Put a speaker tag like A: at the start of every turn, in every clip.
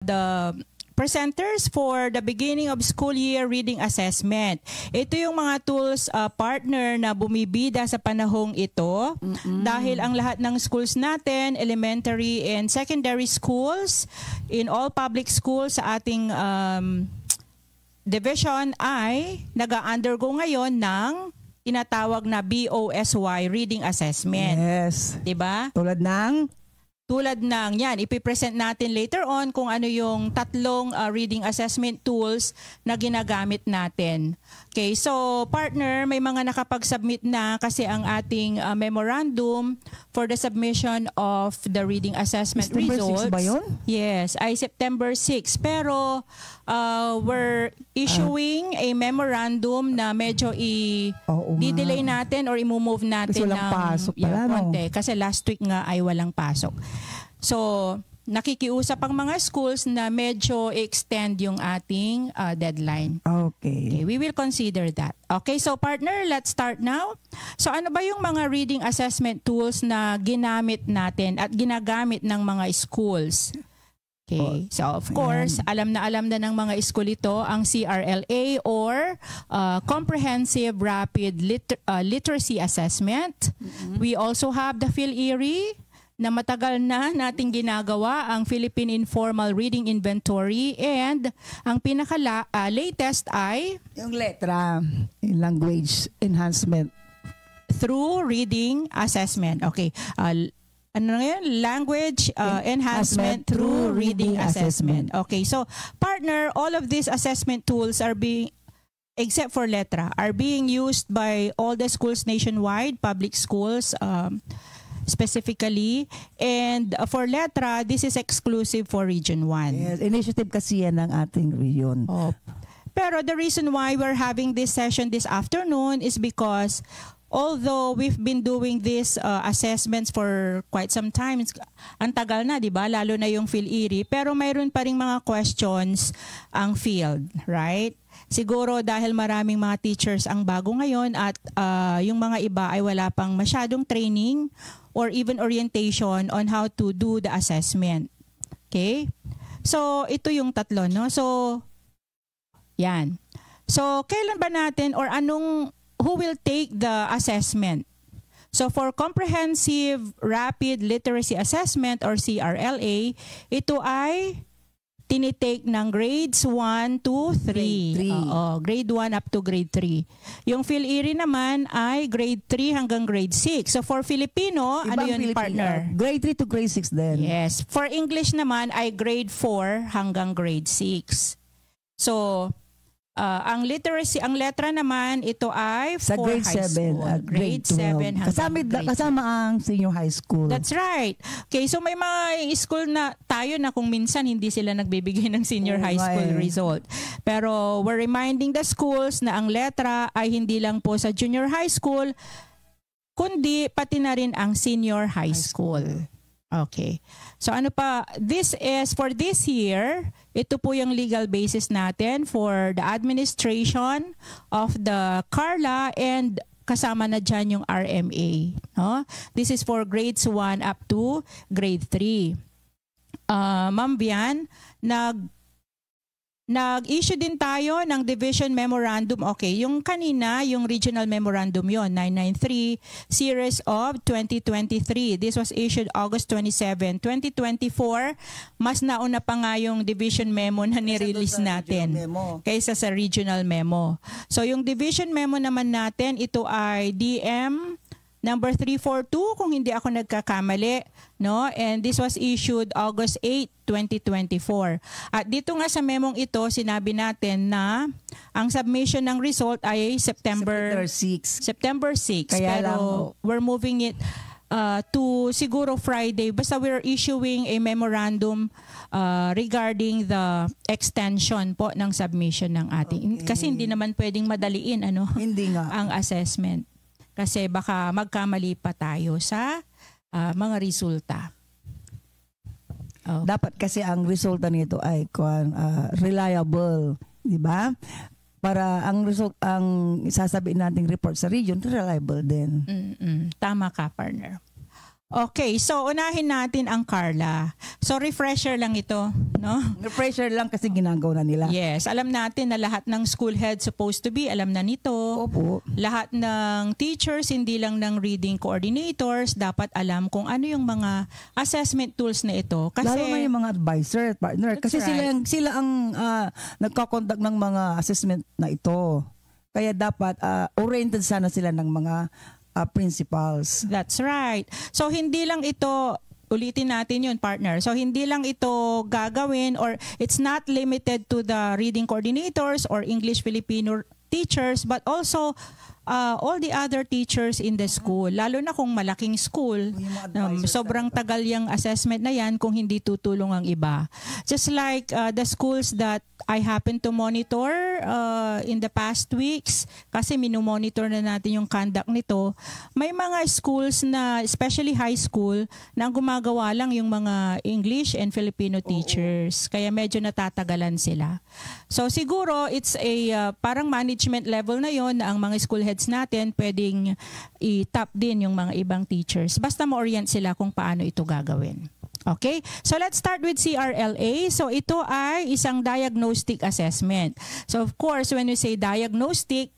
A: the presenters for the beginning of school year reading assessment. Ito yung mga tools partner na bumibida sa panahong ito dahil ang lahat ng schools natin, elementary and secondary schools, in all public schools sa ating division ay nag-undergo ngayon ng tinatawag na BOSY reading assessment.
B: Yes.
A: 'Di ba?
B: Tulad ng
A: yan, ipipresent natin later on kung ano yung tatlong reading assessment tools na ginagamit natin. Okay, so partner, may mga nakapag-submit na kasi ang ating memorandum for the submission of the reading assessment
B: September
A: results.
B: 6 ba yun?
A: Yes, ay September 6. Pero we're issuing a memorandum na medyo i-delay natin or i-move natin
B: kasi walang pasok pala,
A: konti. Kasi last week nga ay walang pasok. So, nakikiusap ang mga schools na medyo extend yung ating deadline.
B: Okay.
A: We will consider that. Okay, so partner, let's start now. So ano ba yung mga reading assessment tools na ginamit natin at ginagamit ng mga schools? Okay, so of course, alam na ng mga school ito ang CRLA or Comprehensive Rapid Literacy Assessment. We also have the PhilErie, na matagal na nating ginagawa ang Philippine Informal Reading Inventory, and ang pinaka-latest ay
B: yung letra, yung language enhancement
A: through reading assessment. Okay. Ano na yun? Language enhancement through reading assessment. Okay. So, partner, all of these assessment tools are being, except for letra, are being used by all the schools nationwide, public schools, specifically, and for letra, this is exclusive for Region 1.
B: Yes, initiative kasi yan ng ating region.
A: Pero the reason why we're having this session this afternoon is because although we've been doing these assessments for quite some time, ang tagal na, di ba? Lalo na yung PhilErie, pero mayroon pa ring mga questions ang field, right? Siguro dahil maraming mga teachers ang bago ngayon at yung mga iba ay wala pang masyadong training or even orientation on how to do the assessment. Okay? So, ito yung tatlo, no? So, yan. So, kailan ba natin or who will take the assessment? So, for Comprehensive Rapid Literacy Assessment or CRLA, ito ay tinitake ng grades 1 to 3. Grade 1 up to grade 3. Yung PhilErie naman ay grade 3 hanggang grade 6. So for Filipino, ano yun, partner?
B: Grade 3 to grade 6 din.
A: Yes. For English naman ay grade 4 hanggang grade 6. So ang literacy, ang letra naman, ito ay
B: sa
A: for
B: grade
A: high
B: 7
A: school.
B: at grade 7 hanggang kasama ang senior high school.
A: That's right. Okay, so may mga school na tayo na kung minsan hindi sila nagbibigay ng senior high school result. Pero we're reminding the schools na ang letra ay hindi lang po sa junior high school, kundi pati na rin ang senior high school. Okay. So ano pa, this is for this year, ito po yung legal basis natin for the administration of the CARLA and kasama na dyan yung RMA. No? This is for grades 1 up to grade 3. Ma'am Bian, nag-issue din tayo ng Division Memorandum. Okay, yung kanina, yung Regional Memorandum yon 993 Series of 2023. This was issued August 27, 2024. Mas nauna pa nga yung Division Memo na nirelease natin kaysa sa Regional Memo. So yung Division Memo naman natin, ito ay DM number 342 kung hindi ako nagkakamali, no? And this was issued August 8, 2024. At dito nga sa memong ito, sinabi natin na ang submission ng result ay September 6. September 6.
B: Kaya
A: pero
B: lang,
A: we're moving it to siguro Friday. Basta we're issuing a memorandum regarding the extension po ng submission ng ating. Kasi hindi naman pwedeng madaliin
B: hindi nga
A: ang assessment. Kasi baka magkamali pa tayo sa mga resulta. Okay.
B: Dapat kasi ang resulta nito ay reliable, di ba? Para ang result, ang sasabihin nating report sa region, reliable din.
A: Tama ka, partner. Okay, so unahin natin ang Carla. So refresher lang ito, no?
B: Pressure lang kasi ginagawa na nila.
A: Yes, alam natin na lahat ng school head supposed to be, alam na nito.
B: Opo.
A: Lahat ng teachers, hindi lang ng reading coordinators, dapat alam kung ano yung mga assessment tools na ito. Kasi,
B: Lalo na yung mga advisor, partner. Kasi
A: right.
B: sila ang nagkakondak ng mga assessment na ito. Kaya dapat oriented sana sila ng mga principals.
A: That's right. So hindi lang ito, ulitin natin yun, partner. So hindi lang ito gagawin, or it's not limited to the reading coordinators or English Filipino teachers, but also all the other teachers in the school. Lalo na kung malaking school, sobrang tagal yung assessment na yan kung hindi tutulong ang iba. Just like the schools that I happen to monitor in the past weeks, kasi minomonitor na natin yung conduct nito, may mga schools na, especially high school, na gumagawa lang yung mga English and Filipino teachers. Kaya medyo natatagalan sila. So siguro it's a parang management level na yon na ang mga school heads natin pwedeng i-top din yung mga ibang teachers. Basta ma-orient sila kung paano ito gagawin. Okay? So let's start with CRLA. So ito ay isang diagnostic assessment. So of course, when we say diagnostic,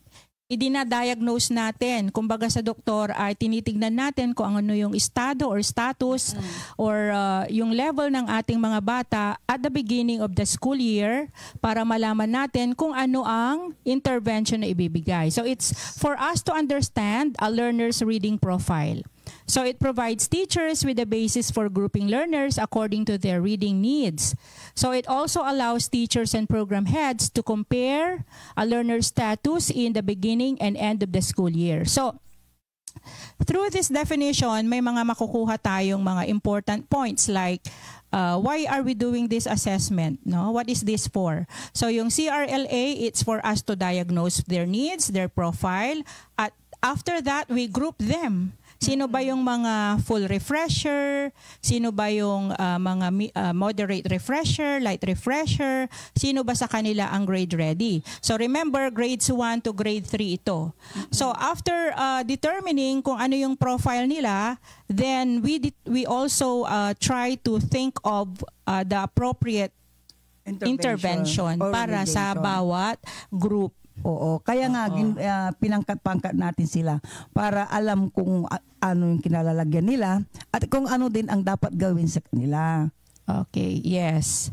A: idina-diagnose natin. Kumbaga sa doktor ay tinitignan natin kung ano yung estado or status or yung level ng ating mga bata at the beginning of the school year para malaman natin kung ano ang intervention na ibibigay. So it's for us to understand a learner's reading profile. So it provides teachers with a basis for grouping learners according to their reading needs. So it also allows teachers and program heads to compare a learner's status in the beginning and end of the school year. So through this definition, may mga makukuha tayong mga important points like why are we doing this assessment? No? What is this for? So yung CRLA, it's for us to diagnose their needs, their profile. At after that, we group them. Sino ba yung mga full refresher? Sino ba yung mga moderate refresher, light refresher? Sino ba sa kanila ang grade ready? So remember, grades 1 to grade 3 ito. So after determining kung ano yung profile nila, then we also try to think of the appropriate intervention para sa bawat group.
B: Oo, kaya nga pinangkat-pangkat natin sila para alam kung ano yung kinalalagyan nila at kung ano din ang dapat gawin sa kanila.
A: Okay, yes.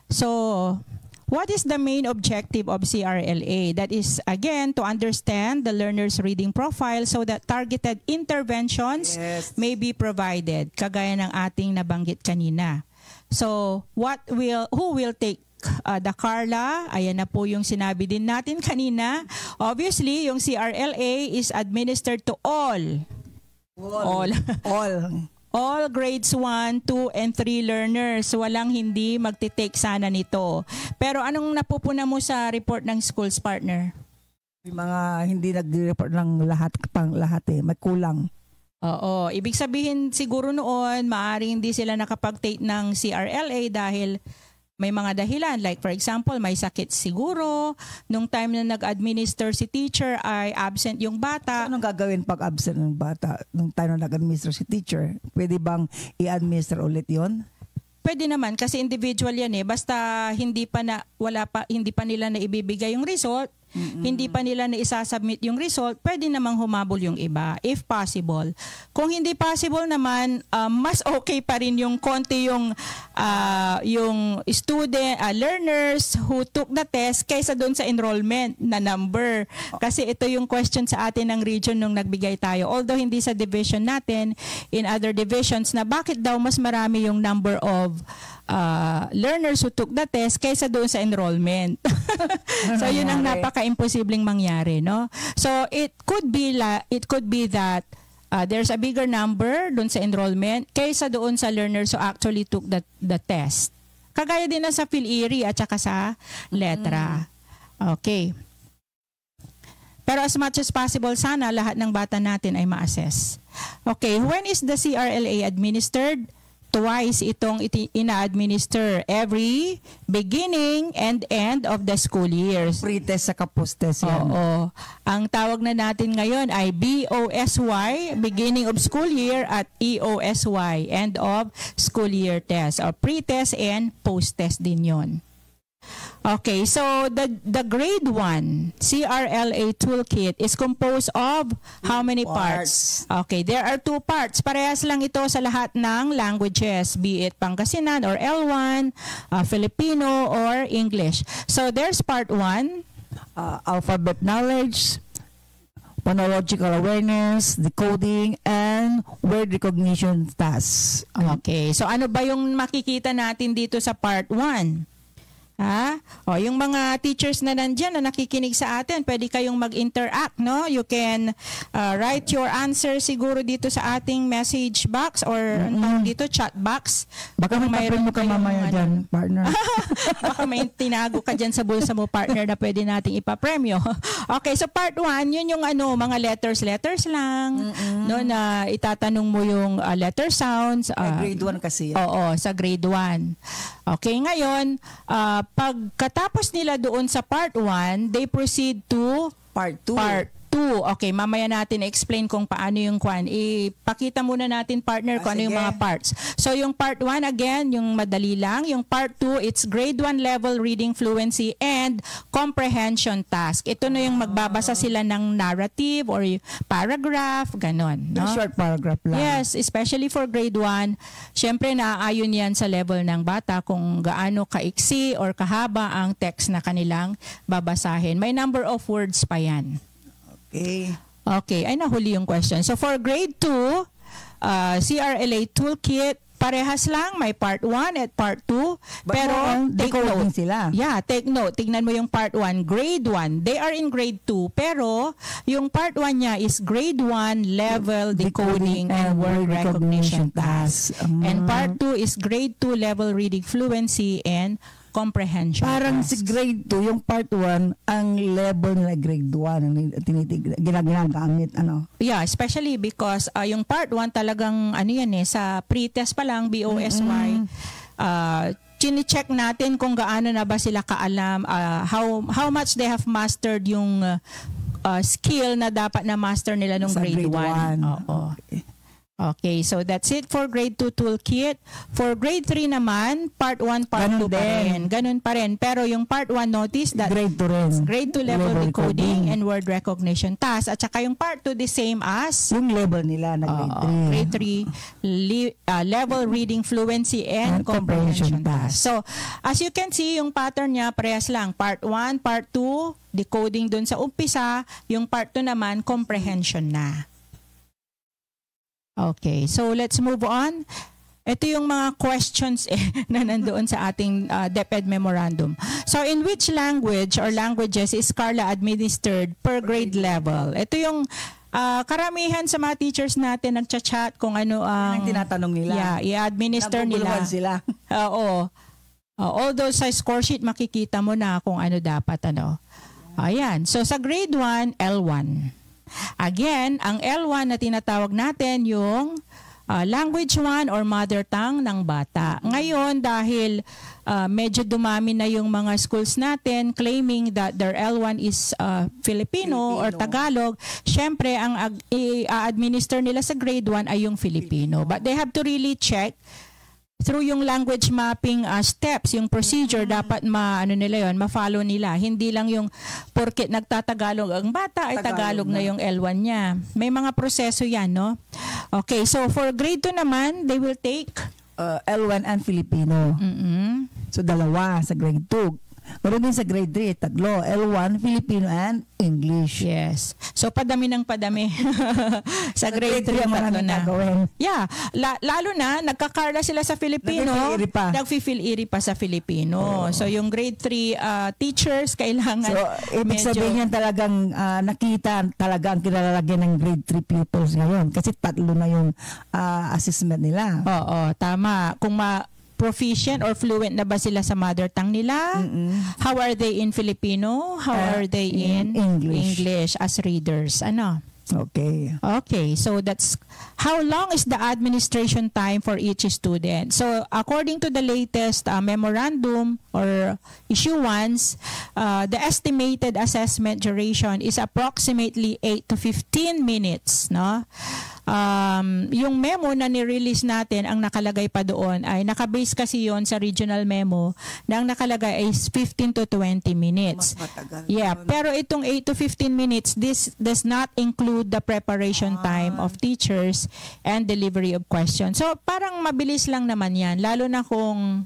A: So, what is the main objective of CRLA? That is, again, to understand the learner's reading profile so that targeted interventions may be provided, kagaya ng ating nabanggit kanina. So, who will take the Carla? Ayan na po yung sinabi din natin kanina. Obviously, yung CRLA is administered to all grades 1, 2, and 3 learners. Walang hindi magtitake sana nito. Pero anong napupuna mo sa report ng schools, partner?
B: Yung mga hindi nag-report ng lahat may kulang.
A: Oo, ibig sabihin siguro noon maaaring hindi sila nakapag-take ng CRLA dahil may mga dahilan. Like for example, may sakit siguro. Nung time na nag-administer si teacher ay absent yung bata.
B: Anong gagawin pag absent ng bata? Nung time na nag-administer si teacher, pwede bang i-administer ulit yon?
A: Pwede naman kasi individual yan eh. Basta hindi pa nila na ibibigay yung result, hindi pa nila na isasubmit yung result, pwede namang humabol yung iba if possible. Kung hindi possible naman, mas okay pa rin yung konti yung learners who took the test kaysa doon sa enrollment na number. Kasi ito yung question sa atin ng region nung nagbigay tayo. Although hindi sa division natin, in other divisions na bakit daw mas marami yung number of learners who took the test kaysa doon sa enrollment. So yun ang napaka-imposibleng mangyari, no? So it could be that there's a bigger number doon sa enrollment kaysa doon sa learners who actually took the test. Kagaya din na sa PhilErie at saka sa letra. Okay. Pero as much as possible, sana lahat ng bata natin ay ma-assess. Okay, when is the CRLA administered? twice itong ina-administer every beginning and end of the school years.
B: Pre-test sa post-test yan.
A: Oo. Ang tawag na natin ngayon ay BOSY, beginning of school year, at EOSY, end of school year test. O pre-test and post-test din yon. Okay, so the grade 1 CRLA toolkit is composed of how many parts? Okay, there are 2 parts. Parehas lang ito sa lahat ng languages, be it Pangasinan or L1, Filipino or English. So there's part 1,
B: alphabet knowledge, phonological awareness, decoding, and word recognition tasks.
A: Okay, so ano ba yung makikita natin dito sa part 1? O yung mga teachers na nandiyan na nakikinig sa atin, pwede kayong mag-interact, no? You can write your answer siguro dito sa ating message box or dito chat box.
B: Baka may mo ka mamaya dyan, partner.
A: Baka may tinago ka dyan sa bulsa mo, partner, na pwede nating ipapremyo. Okay, so part 1, yun yung mga letters lang, no, na itatanong mo yung letter sounds.
B: Grade 1 kasi.
A: Oo, sa grade 1. Okay, ngayon, pagkatapos nila doon sa part 1, they proceed to
B: part 2.
A: Okay, mamaya natin explain kung paano yung kwan. Ipakita muna natin, partner, kung ano yung mga parts. So yung part 1, again, yung madali lang. Yung part 2, it's grade 1 level reading fluency and comprehension task. Ito na yung magbabasa sila ng narrative or paragraph, ganon. No?
B: Short paragraph lang.
A: Yes, especially for grade 1. Syempre, naaayon yan sa level ng bata kung gaano kaiksi or kahaba ang text na kanilang babasahin. May number of words pa yan. Okay, ay nahuli yung question. So for grade 2, CRLA toolkit, parehas lang, may part 1 at part 2. Pero take note.
B: Sila.
A: Yeah, take note. Tignan mo yung part 1, grade 1. They are in grade 2, pero yung part 1 niya is grade 1 level decoding and word recognition task. And part 2 is grade 2 level reading fluency and comprehension.
B: Parang si grade 2, yung part 1, ang level nila grade 1 ang ginagamit,
A: Yeah, especially because yung part 1 talagang sa pre-test pa lang, BOSY, chine-check natin kung gaano na ba sila kaalam, how much they have mastered yung skill na dapat na master nila nung grade 1. Oo. Okay, so that's it for grade 2 toolkit. For grade 3 naman, part 1, part 2 pa rin. Ganun pa rin. Pero yung part 1, notice that
B: grade 2 rin.
A: Grade 2 level decoding and word recognition task. At saka yung part 2, the same as
B: yung level nila na grade
A: 3. Grade 3, level reading fluency and comprehension task. So, as you can see, yung pattern niya, parehas lang. Part 1, part 2, decoding dun sa umpisa. Yung part 2 naman, comprehension na. Okay, so let's move on. Ito yung mga questions na nandoon sa ating DepEd memorandum. So in which language or languages is Carla administered per grade level? Ito yung karamihan sa mga teachers natin nagchat-chat kung ano ang
B: tinatanong nila.
A: Yeah, i-administer nila.
B: Sila.
A: Oo. Although sa score sheet makikita mo na kung ano dapat Ayan. So sa grade 1, L1. Again, ang L1 na tinatawag natin yung language 1 or mother tongue ng bata. Ngayon, dahil medyo dumami na yung mga schools natin claiming that their L1 is Filipino or Tagalog, syempre, ang i-administer nila sa grade 1 ay yung Filipino. But they have to really check through yung language mapping steps, yung procedure, dapat ma-follow nila. Hindi lang yung porket nagtatagalog ang bata ay Tagalog na yung L1 niya. May mga proseso yan, no? Okay, so for grade 2 naman, they will take
B: L1 and Filipino. So dalawa sa grade 2. Meron din sa grade 3, tatlo. L1, Filipino, and English.
A: Yes. So, padami ng padami. Sa grade 3, tatlo na. Yeah. Lalo na, nagkakarla sila sa Filipino. Nagfi-fill-iri pa sa Filipino. So, yung grade 3 teachers, kailangan
B: So, ibig sabihin yan talagang nakita talagang kinalalagyan ng grade 3 pupils ngayon. Kasi tatlo na yung assessment nila.
A: Oo, tama. Kung proficient or fluent na ba sila sa mother tongue nila? How are they in Filipino? How are they in English as readers?
B: Okay.
A: Okay, so that's how long is the administration time for each student. So according to the latest memorandum or issuance, the estimated assessment duration is approximately 8 to 15 minutes, no? Yung memo na ni-release natin, ang nakalagay pa doon ay nakabase kasi yon sa regional memo na ang nakalagay ay 15 to 20 minutes.
B: Mas matagal.
A: Yeah, pero itong 8 to 15 minutes, this does not include the preparation time of teachers and delivery of questions. So parang mabilis lang naman yan, lalo na kung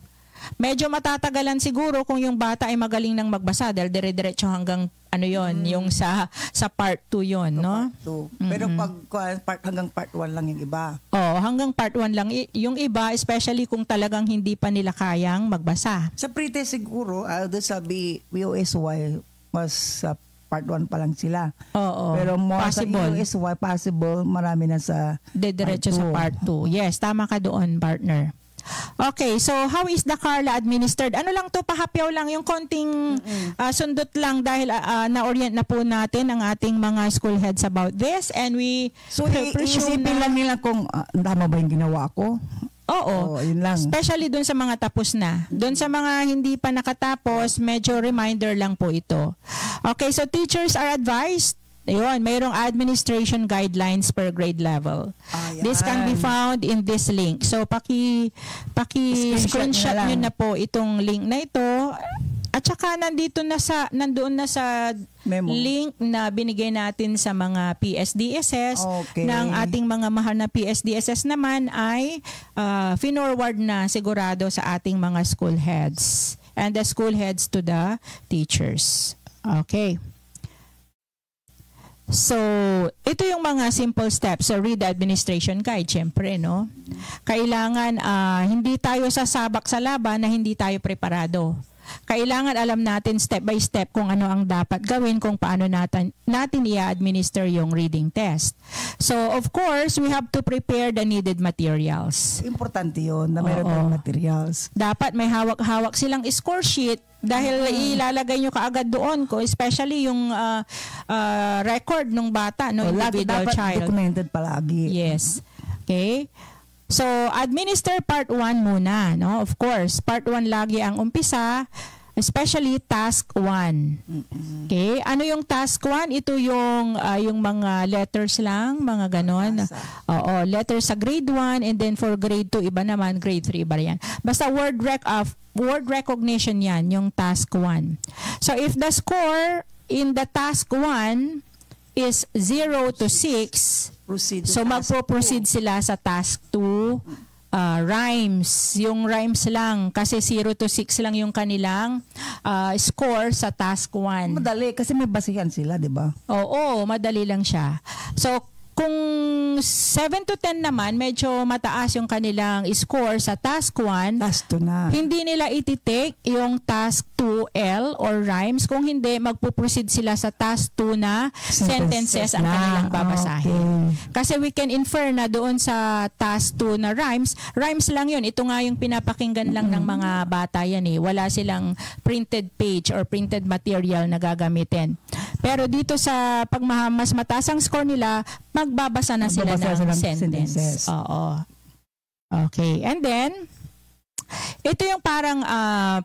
A: medyo matatagalan siguro kung yung bata ay magaling nang magbasa dahil dire-diretso hanggang ano yon, yung sa part 2 yon, no?
B: Pero hanggang part 1 lang yung iba.
A: Oh, hanggang part 1 lang yung iba, especially kung talagang hindi pa nila kayang magbasa.
B: Sa pre-test siguro, doon sa BOSY, mas sa part 1 pa lang sila.
A: Oo.
B: Pero more
A: possible.
B: sa BOSY, possible, marami na sa
A: Diretso sa part 2. Yes, tama ka doon, partner. Okay, so how is the Carla administered? Ano lang to, pahapyaw lang yung konting sundot lang dahil na-orient na po natin ang ating mga school heads about this, and we
B: So, iisipin lang nila kung tama ba yung ginawa ko?
A: Oo,
B: yun lang.
A: Especially dun sa mga tapos na. Dun sa mga hindi pa nakatapos, medyo reminder lang po ito. Okay, so teachers are advised. Ayun, mayroong administration guidelines per grade level. This can be found in this link. So, screenshot nyo na po itong link na ito. At saka nandoon na sa
B: memo.
A: Link na binigay natin sa mga PSDSS.
B: Okay.
A: Ng ating mga mahal na PSDSS naman ay finorward na sigurado sa ating mga school heads. And the school heads to the teachers. Okay. So, ito yung mga simple steps. So, read the administration guide, syempre, no? Kailangan hindi tayo sasabak sa laban na hindi tayo preparado. Kailangan alam natin step by step kung ano ang dapat gawin, kung paano natin i-administer yung reading test. So, of course, we have to prepare the needed materials.
B: Importante yun na mayroon tayong materials.
A: Dapat may hawak-hawak silang score sheet dahil ilalagay nyo kaagad doon ko, especially yung record ng bata, no, individual
B: dapat
A: child.
B: Documented palagi.
A: Yes. Okay? So, administer part 1 muna, no? Of course, part 1 lagi ang umpisa, especially task 1. Okay? Ano yung task 1? Ito yung mga letters lang, mga ganon. Oo, letters sa grade 1, and then for grade 2, iba naman, grade 3, iba yan. Basta word recognition yan, yung task 1. So, if the score in the task 1 is 0 to 6, so magpo-proceed sila sa task 2, rhymes. Yung rhymes lang kasi 0 to 6 lang yung kanilang score sa task 1.
B: Madali kasi may basihan sila, di ba?
A: Oo, madali lang siya. So, kung 7 to 10 naman, medyo mataas yung kanilang score sa task 1.
B: Task 2 na.
A: Hindi nila ititake yung task 2L or rhymes. Kung hindi, magpo-proceed sila sa task 2 na sentences ang kanilang babasahin.
B: Okay.
A: Kasi we can infer na doon sa task 2 na rhymes lang yun. Ito nga yung pinapakinggan lang ng mga bata yan eh. Wala silang printed page or printed material na gagamitin. Pero dito sa pag mas mataas ang score nila, magbabasa na sila ng sentence. Oo. Okay. And then, ito yung parang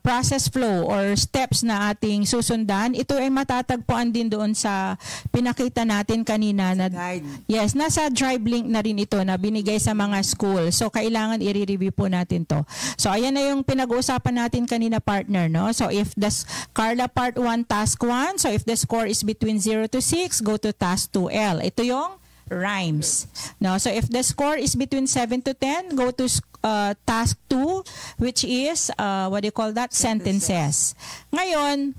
A: process flow or steps na ating susundan. Ito ay matatagpuan din doon sa pinakita natin kanina na
B: guide.
A: Yes, nasa drive link na rin ito na binigay sa mga school. So kailangan i-review po natin to. So ayan na yung pinag-uusapan natin kanina, partner, no? So if the Carla part 1 task 1, so if the score is between 0 to 6, go to task 2L. Ito yung rhymes. No, so if the score is between 7 to 10, go to task 2, which is what do you call that? Sentences. Ngayon,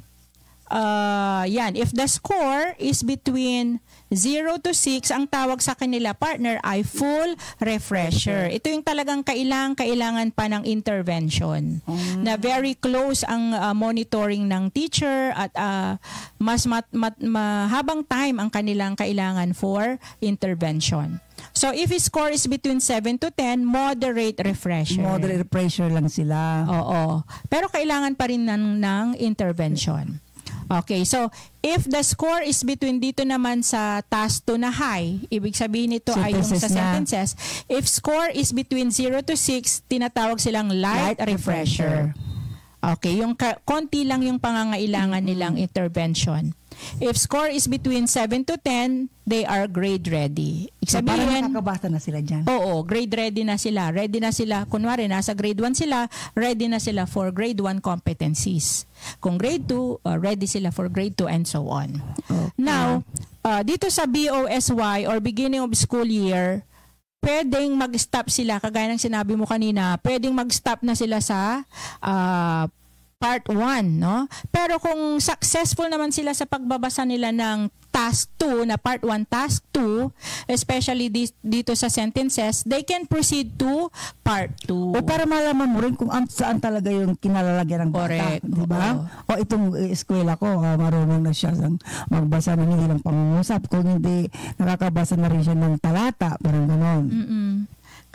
A: yan, if the score is between 0 to 6, ang tawag sa kanila, partner, ay full refresher. Ito yung talagang kailangan pa ng intervention. Na very close ang monitoring ng teacher at mas mahabang time ang kanilang kailangan for intervention. So if his score is between 7 to 10, moderate refresher.
B: Moderate refresher lang sila.
A: Oo. Pero kailangan pa rin ng intervention. Okay, so if the score is between dito naman sa task 2 na high, ibig sabihin nito ay yung sa
B: Sentences na.
A: sentences. If score is between 0 to 6, tinatawag silang light refresher. Okay, yung konti lang yung pangangailangan nilang intervention. If score is between 7 to 10, they are grade ready.
B: So, parang
A: Sabihin,
B: nakakabasa na sila dyan.
A: oo, grade ready na sila. Ready na sila. Kunwari, nasa grade 1 sila, ready na sila for grade 1 competencies. Kung grade 2, ready sila for grade 2 and so on.
B: Okay.
A: Now, dito sa BOSY or beginning of school year, pwedeng mag-stop sila. Kagaya ng sinabi mo kanina, pwedeng mag-stop na sila sa part 1, no? Pero kung successful naman sila sa pagbabasa nila ng task 2, na part 1 task 2, especially dito sa sentences, they can proceed to part 2.
B: O para malaman mo rin kung saan talaga yung kinalalagyan ng bata.
A: Correct.
B: Diba?
A: Oo.
B: O itong eskwela ko, marunong na siya magbasa ng hindi lang pangungusap. Kung hindi, nakakabasa na rin siya ng talata. Parang gano'n.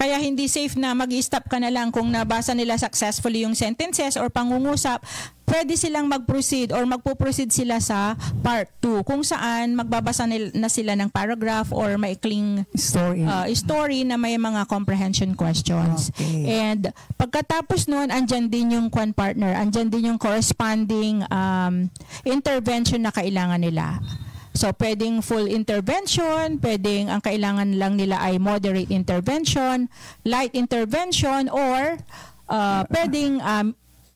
A: Kaya hindi safe na mag-stop ka na lang kung nabasa nila successfully yung sentences or pangungusap. Pwede silang mag-proceed or magpo-proceed sila sa part 2 kung saan magbabasa na sila ng paragraph or maikling story na may mga comprehension questions.
B: Okay.
A: And pagkatapos nun, andyan din yung partner, andyan din yung corresponding intervention na kailangan nila. So, pwedeng full intervention, pwedeng ang kailangan lang nila ay moderate intervention, light intervention, or pwedeng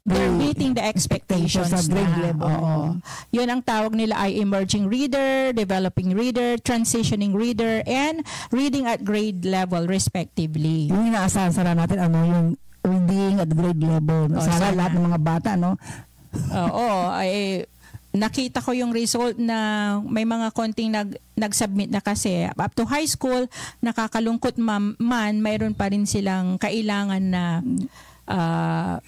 A: they're meeting the expectations
B: sa grade level.
A: Oo. Yun ang tawag nila ay emerging reader, developing reader, transitioning reader, and reading at grade level respectively.
B: Yung inaasahan sana natin, yung reading at grade level. Sana lahat ng mga bata, no?
A: Oo, ay nakita ko yung result na may mga konting nag-submit na kasi up to high school, nakakalungkot man, mayroon pa rin silang kailangan na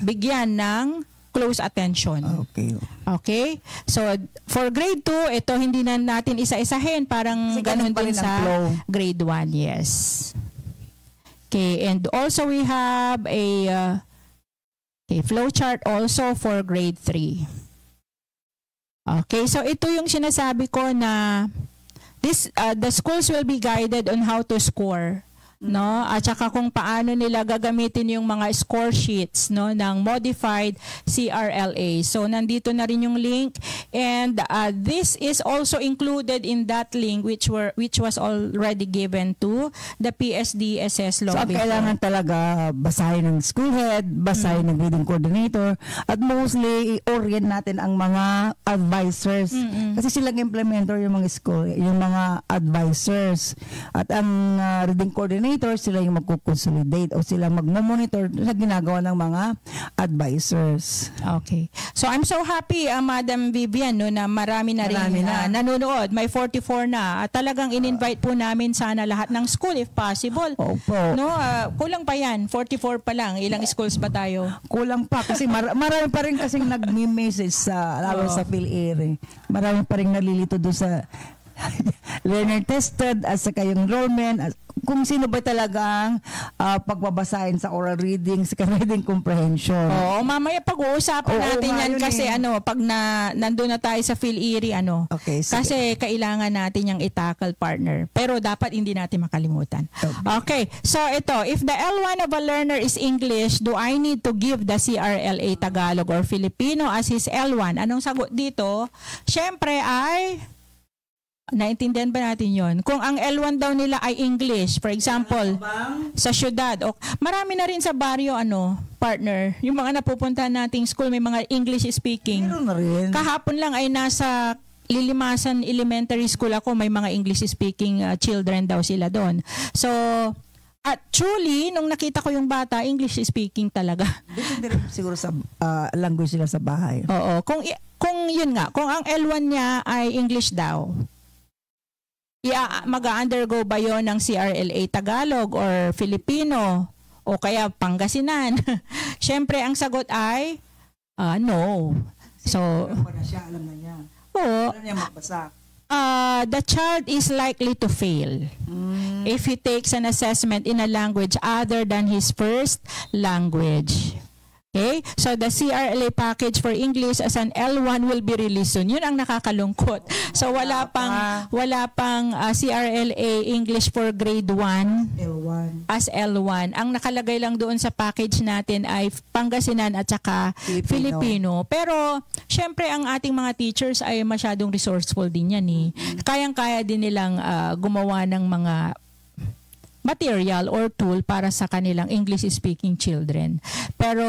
A: bigyan ng close attention.
B: Okay.
A: Okay? So, for grade 2, ito hindi na natin isa-isahin. Parang ganun din sa grade 1. Yes. Okay. And also we have a flow chart also for grade 3. Okay, so ito yung sinasabi ko na the schools will be guided on how to score, no? At saka kung paano nila gagamitin yung mga score sheets, no, ng modified CRLA. So nandito na rin yung link, and this is also included in that link which was already given to the PSDSS
B: So
A: lobby.
B: ang kailangan talaga basahin ng school head, basahin ng reading coordinator, at mostly i-orient natin ang mga advisors. Kasi silang implementer yung mga school, yung mga advisors. At ang reading coordinator, sila yung magkukonsolidate o sila magmomonitor sa ginagawa ng mga advisors.
A: Okay. So I'm so happy, Madam Vivian, no, na marami na rin nanonood. May 44 na. At talagang in-invite po namin sana lahat ng school if possible.
B: Opo.
A: No, kulang pa yan. 44 pa lang. Ilang schools ba tayo?
B: Kulang pa kasi marami pa rin kasing nag-message lalo sa PhilAire. Marami pa rin nalilito doon sa learner tested at saka yung enrollment, kung sino ba talagang pagbabasahin sa oral reading, sa reading comprehension.
A: Oo, mamaya pag-uusapan natin yan kasi pag nandun na tayo sa PhilAire,
B: Okay,
A: kasi kailangan natin yung i-tackle, partner. Pero dapat hindi natin makalimutan. Okay, so ito, if the L1 of a learner is English, do I need to give the CRLA Tagalog or Filipino as his L1? Anong sagot dito? Syempre ay naintindihan ba natin yon? Kung ang L1 daw nila ay English, for example, sa syudad, marami na rin sa baryo, partner, yung mga napupuntahan nating school, may mga English speaking.
B: Meron na rin.
A: Kahapon lang ay nasa Lilimasan Elementary School ako, may mga English speaking children daw sila doon. So, at truly, nung nakita ko yung bata, English speaking talaga.
B: Depende rin siguro sa language sila sa bahay.
A: Oo. Kung yun nga, kung ang L1 niya ay English daw, mag-undergo ba yon ng CRLA Tagalog or Filipino o kaya Pangasinan? Siyempre, ang sagot ay no. So,
B: alam na niya.
A: Oo.
B: Alam niya magbasa.
A: The child is likely to fail if he takes an assessment in a language other than his first language. Okay? So the CRLA package for English as an L1 will be released soon. Yun ang nakakalungkot. So wala pang CRLA English for grade 1
B: L1.
A: as L1. Ang nakalagay lang doon sa package natin ay Pangasinan at saka Filipino. Pero syempre ang ating mga teachers ay masyadong resourceful din yan eh. Kayang-kaya din nilang gumawa ng mga material or tool para sa kanilang English-speaking children. Pero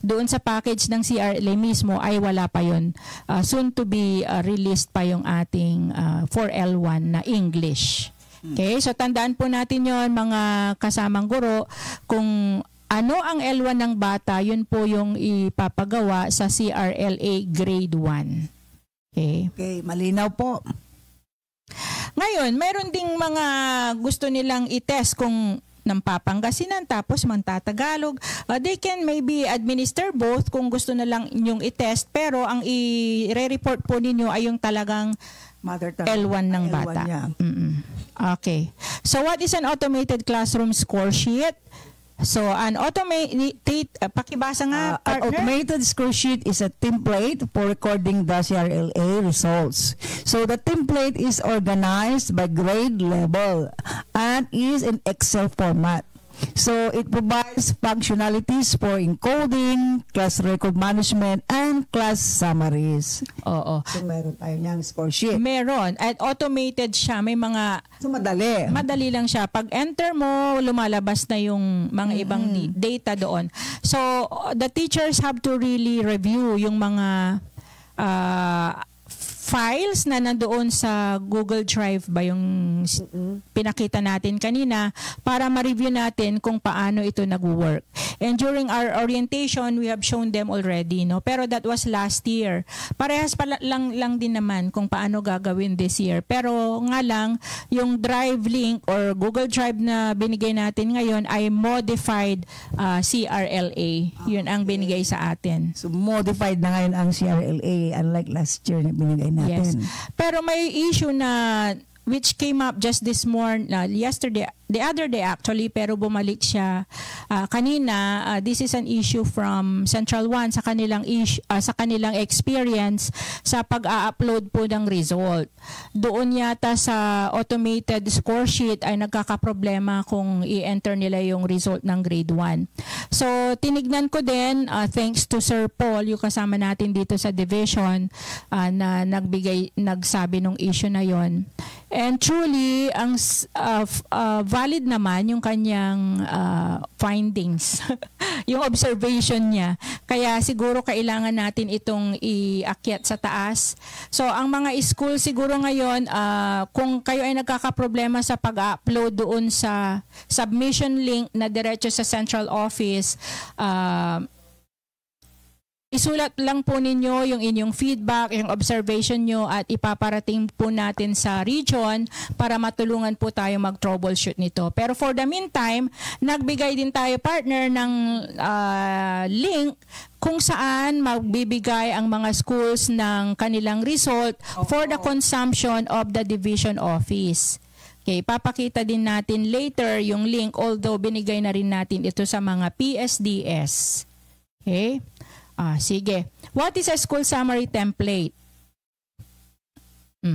A: doon sa package ng CRLA mismo ay wala pa yun. Soon to be released pa yung ating 4L1 na English. Okay? So tandaan po natin yon mga kasamang guro. Kung ano ang L1 ng bata, yun po yung ipapagawa sa CRLA grade 1. Okay?
B: Okay, malinaw po.
A: Ngayon, mayroon ding mga gusto nilang i-test kung ng Pangasinan tapos Tagalog. They can maybe administer both kung gusto na lang inyong i-test, pero ang i-report po ninyo ay yung talagang
B: Mother tongue.
A: L1 ng
B: L1
A: bata.
B: niya.
A: Okay. So what is an automated classroom score sheet? So an automated, pakibasa nga,
B: An
A: partner.
B: automated score sheet is a template for recording the CRLA results. So the template is organized by grade level and is in Excel format. So it provides functionalities for encoding, class record management, and class summaries.
A: Oo.
B: So meron tayo niyang score sheet.
A: Meron. At automated siya. May mga
B: So madali.
A: madali lang siya. Pag enter mo, lumalabas na yung mga ibang data doon. So, the teachers have to really review yung mga files na nandoon sa Google Drive ba yung pinakita natin kanina para ma-review natin kung paano ito nag-work. And during our orientation, we have shown them already, no? Pero that was last year. Parehas pa lang din naman kung paano gagawin this year. Pero nga lang, yung Drive link or Google Drive na binigay natin ngayon ay modified CRLA. Yun ang binigay sa atin.
B: So modified na ngayon ang CRLA unlike last year na binigay natin.
A: Yes. Pero may issue na which came up just this morning, yesterday, the other day actually, pero bumalik siya kanina. This is an issue from Central One sa kanilang sa kanilang experience sa pag-a-upload po ng result. Doon yata sa automated score sheet ay nagkakaproblema kung i-enter nila yung result ng grade 1. So tinignan ko din, thanks to Sir Paul, yung kasama natin dito sa division, na nagsabi nung issue na yon. And truly, ang valid naman yung kanyang findings, yung observation niya. Kaya siguro kailangan natin itong iakyat sa taas. So, ang mga school siguro ngayon, kung kayo ay nagkakaproblema sa pag-upload doon sa submission link na diretso sa central office, isulat lang po ninyo yung inyong feedback, yung observation nyo at ipaparating po natin sa region para matulungan po tayo mag-troubleshoot nito. Pero for the meantime, nagbigay din tayo partner ng link kung saan magbibigay ang mga schools ng kanilang result for the consumption of the division office. Okay, papakita din natin later yung link, although binigay na rin natin ito sa mga PSDS. Okay? Sige. What is a school summary template?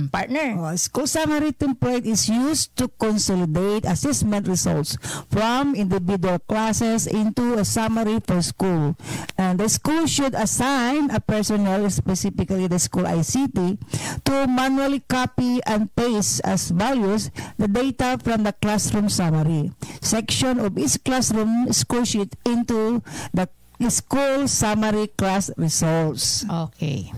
A: Partner.
B: School summary template is used to consolidate assessment results from individual classes into a summary for school. And the school should assign a personnel, specifically the school ICT, to manually copy and paste as values the data from the classroom summary section of each classroom score sheet into the school summary class results.
A: Okay.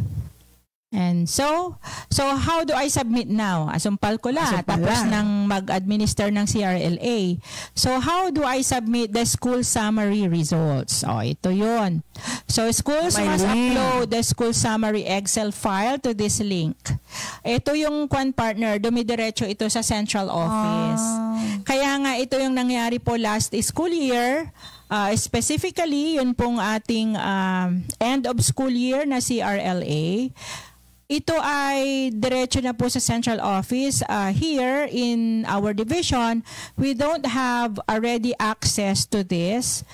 A: And so how do I submit now? Asumpal ko lahat tapos nang mag-administer ng CRLA. So how do I submit the school summary results? Ito yon. So schools must upload the school summary Excel file to this link. Ito yung partner, dumidiretso ito sa central office. Kaya nga ito yung nangyari po last school year. Specifically, yun pong ating end of school year na CRLA. Ito ay diretso na po sa central office. Here in our division, we don't have already access to this.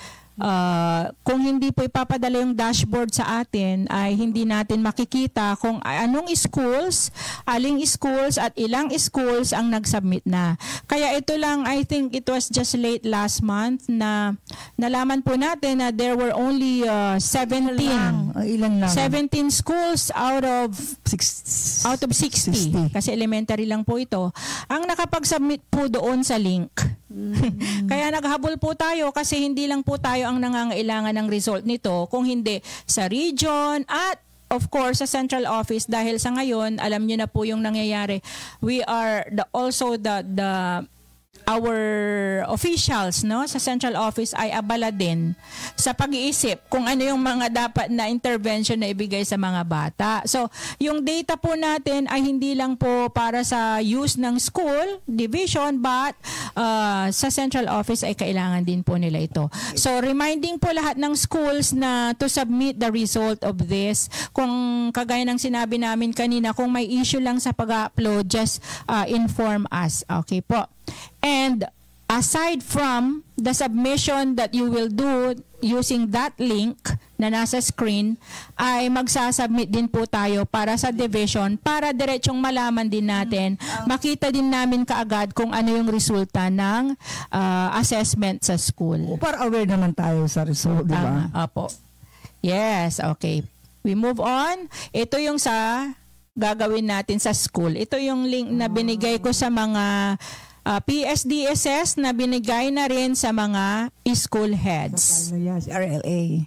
A: kung hindi po ipapadala yung dashboard sa atin, ay hindi natin makikita kung anong schools, aling schools at ilang schools ang nag-submit na. Kaya ito lang, I think it was just late last month na nalaman po natin na there were only 17 schools out of 60. Kasi elementary lang po ito. Ang nakapag-submit po doon sa link. Kaya naghabol po tayo kasi hindi lang po tayo ang nangangailangan ng result nito, kung hindi sa region at of course sa central office, dahil sa ngayon alam niyo na po yung nangyayari. We are our officials, no, sa central office ay abala din sa pag-iisip kung ano yung mga dapat na intervention na ibigay sa mga bata. So, yung data po natin ay hindi lang po para sa use ng school division, but sa central office ay kailangan din po nila ito. So, reminding po lahat ng schools na to submit the result of this. Kung kagaya ng sinabi namin kanina, kung may issue lang sa pag-upload, just inform us. Okay po. And aside from the submission that you will do using that link na nasa screen, ay magsasubmit din po tayo para sa division para diretsong malaman din natin, makita din namin kaagad kung ano yung resulta ng assessment sa school.
B: Para aware naman tayo sa result, di ba?
A: Apo. Yes, okay. We move on. Ito yung sa gagawin natin sa school. Ito yung link na binigay ko sa mga PSDSS na binigay na rin sa mga school heads.
B: Yes, RLA.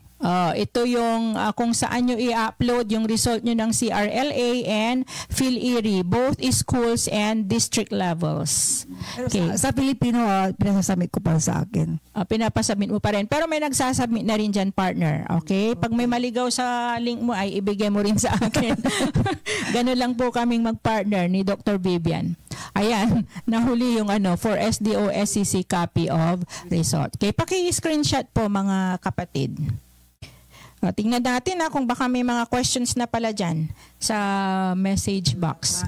A: Ito yung kung saan nyo i-upload yung result nyo ng CRLA and PhilErie, both schools and district levels.
B: Okay. Sa Pilipino, pinasasubmit ko pa sa akin.
A: Pinapasubmit mo pa rin. Pero may nagsasubmit na rin dyan, partner. Okay? Pag may maligaw sa link mo, ay ibigay mo rin sa akin. Ganun lang po kaming mag-partner ni Dr. Vivian. Ayan, nahuli yung for SDO SCC copy of result. Okay, paki-screenshot po mga kapatid. Tingnan natin kung baka may mga questions na pala dyan sa message box.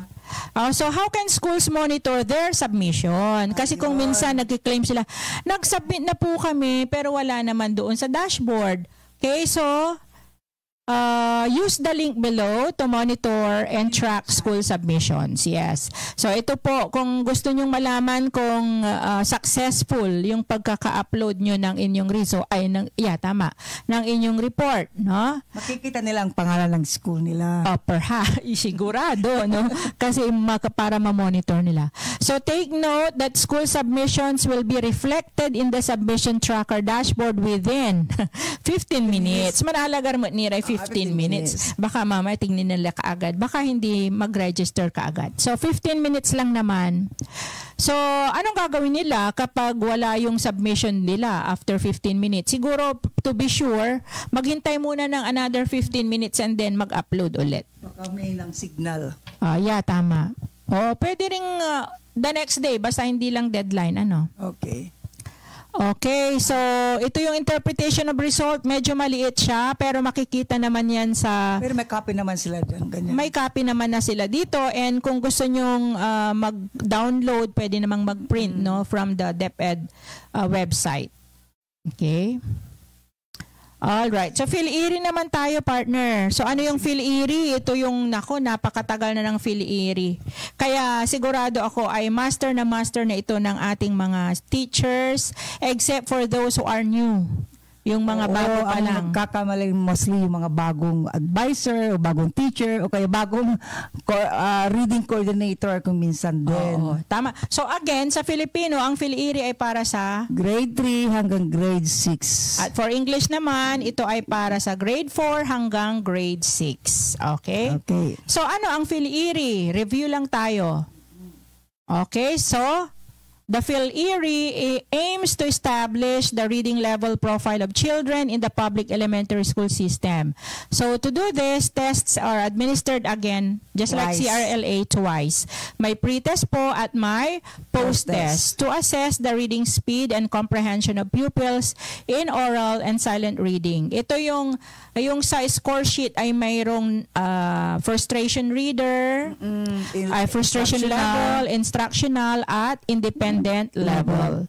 A: So how can schools monitor their submission? Kasi kung minsan nag-claim sila, nag-submit na po kami pero wala naman doon sa dashboard. Okay, so use the link below to monitor and track school submissions. Yes. So ito po, kung gusto nyong malaman kung successful yung pagkaka-upload nyo ng inyong ng inyong report, no?
B: Makikita nila ang pangalan ng school nila.
A: Perhaps, sigurado, no? Kasi para ma-monitor nila. So take note that school submissions will be reflected in the submission tracker dashboard within 15 minutes. Manalagar mo ni 15 minutes. Baka mamaya tingnan nila kaagad. Baka hindi mag-register kaagad. So 15 minutes lang naman. So anong gagawin nila kapag wala yung submission nila after 15 minutes? Siguro to be sure, maghintay muna ng another 15 minutes and then mag-upload ulit.
B: Baka may lang signal.
A: Yeah, tama. Pwede ring the next day, basta hindi lang deadline.
B: Okay.
A: Okay, so ito yung interpretation of result. Medyo maliit siya, pero makikita naman yan sa...
B: Pero may copy naman sila dyan, ganyan.
A: May copy naman na sila dito, and kung gusto nyong mag-download, pwede namang mag-print from the DepEd website. Okay. Alright. So, PhilErie naman tayo, partner. So, ano yung PhilErie? Ito yung, napakatagal na ng PhilErie. Kaya, sigurado ako ay master na ito ng ating mga teachers, except for those who are new. Yung mga bago pa lang.
B: Nagkakamali mostly yung mga bagong advisor o bagong teacher o kaya bagong reading coordinator kung minsan din.
A: Tama. So again, sa Filipino, ang PhilErie ay para sa
B: grade 3 hanggang grade 6.
A: At for English naman, ito ay para sa grade 4 hanggang grade 6. Okay?
B: Okay.
A: So ano ang PhilErie? Review lang tayo. Okay, so the PhilErie aims to establish the reading level profile of children in the public elementary school system. So to do this, tests are administered again, just like CRLA, twice. May pre-test po at may post-test to assess the reading speed and comprehension of pupils in oral and silent reading. Ito yung sa score sheet ay mayroong frustration reader, frustration level, instructional, at independent level.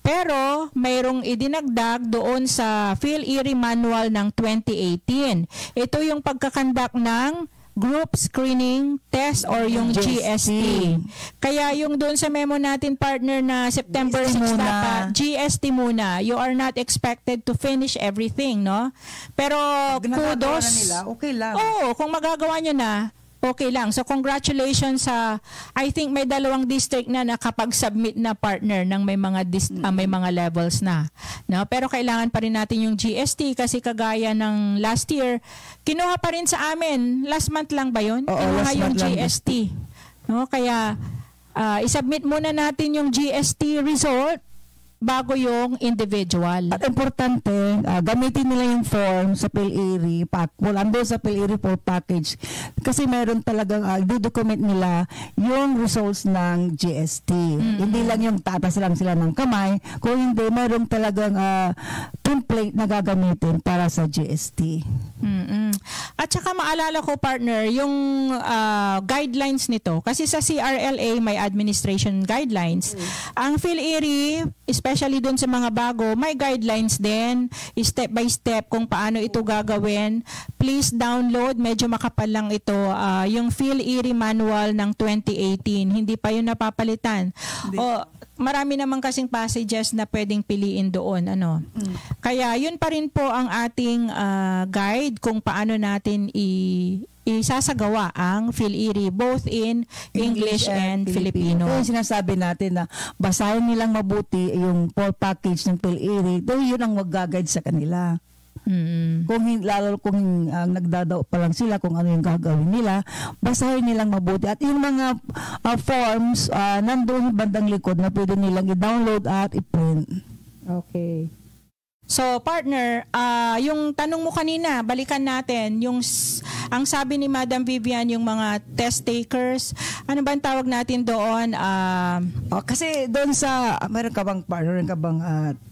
A: Pero mayroong idinagdag doon sa PhilErie Manual ng 2018. Ito yung pagkakandak ng group screening test or yung GST. Kaya yung doon sa memo natin, partner, na September 6 dapat, GST muna. You are not expected to finish everything, no? Pero kudos.
B: Na nila, okay lang.
A: Oo, kung magagawa nyo na, okay lang. So congratulations sa I think may 2 district na nakapag-submit na, partner, ng may mga may mga levels na. No, pero kailangan pa rin natin yung GST kasi kagaya ng last year, kinuha pa rin sa amin. Last month lang ba 'yon? Kinuha yung GST. No, kaya i-submit muna natin yung GST result bago yung individual.
B: At importante, gamitin nila yung form sa PhilErie, ando sa PhilErie for package. Kasi meron talagang, do-document nila yung results ng GST. Hindi lang yung tatas lang sila ng kamay. Kung hindi, meron talagang template na gagamitin para sa GST.
A: At saka maalala ko, partner, yung guidelines nito. Kasi sa CRLA may administration guidelines. Ang PhilErie, especially doon sa mga bago, may guidelines din, step by step kung paano ito gagawin. Please download, medyo makapal lang ito, yung PhilErie Manual ng 2018. Hindi pa yun napapalitan. Marami naman kasing passages na pwedeng piliin doon. Kaya yun pa rin po ang ating guide kung paano natin isasagawa ang PhilErie both in English and Filipino.
B: Kung sinasabi natin na basahin nilang mabuti yung full package ng PhilErie, yun ang mag-guide sa kanila. Lalo kung nagdadao pa lang sila kung ano yung gagawin nila, basahin nilang mabuti. At yung mga forms, nandoon bandang likod na pwede nilang i-download at i-print.
A: Okay. So, partner, yung tanong mo kanina, balikan natin. Ang sabi ni Madam Vivian, yung mga test takers, ano ba ang tawag natin doon?
B: Kasi doon sa, meron ka bang partner, meron ka bang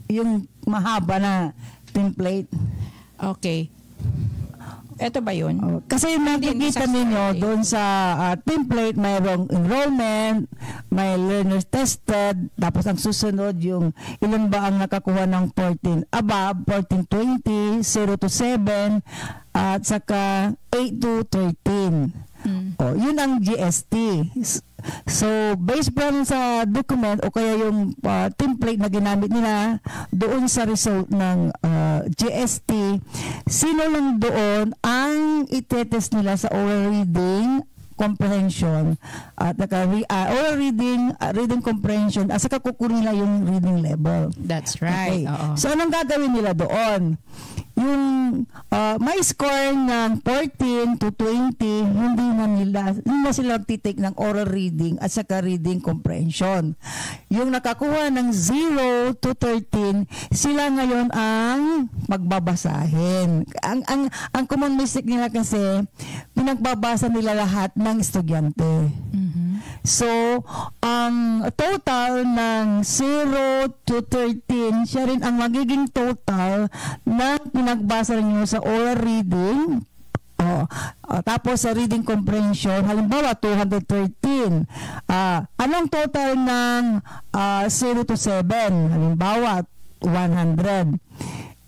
B: yung mahaba na template?
A: Okay. Ito ba yun?
B: Kasi nakikita ninyo doon sa template, mayroong enrollment, may learners tested, tapos ang susunod yung ilan ba ang nakakuha ng 14 above, 14-20, 0 to 7, at saka 8 to 13. Yun ang GST. So, based from sa document o kaya yung template na ginamit nila doon sa result ng GST, sino lang doon ang itetest nila sa oral reading, comprehension, at oral reading, reading comprehension, at saka kukunin nila yung reading level.
A: That's right.
B: Okay. So, anong gagawin nila doon? Yung may score ng 14 to 20, hindi na sila magtitake ng oral reading at saka reading comprehension. Yung nakakuha ng 0 to 13, sila ngayon ang magbabasahin. Ang common mistake nila kasi, pinagbabasa nila lahat ng estudyante. So, ang total ng 0 to 13, siya rin ang magiging total ng pinagbasa niyo sa oral reading. Tapos sa reading comprehension, halimbawa 213. Anong total ng 0 to 7? Halimbawa 100.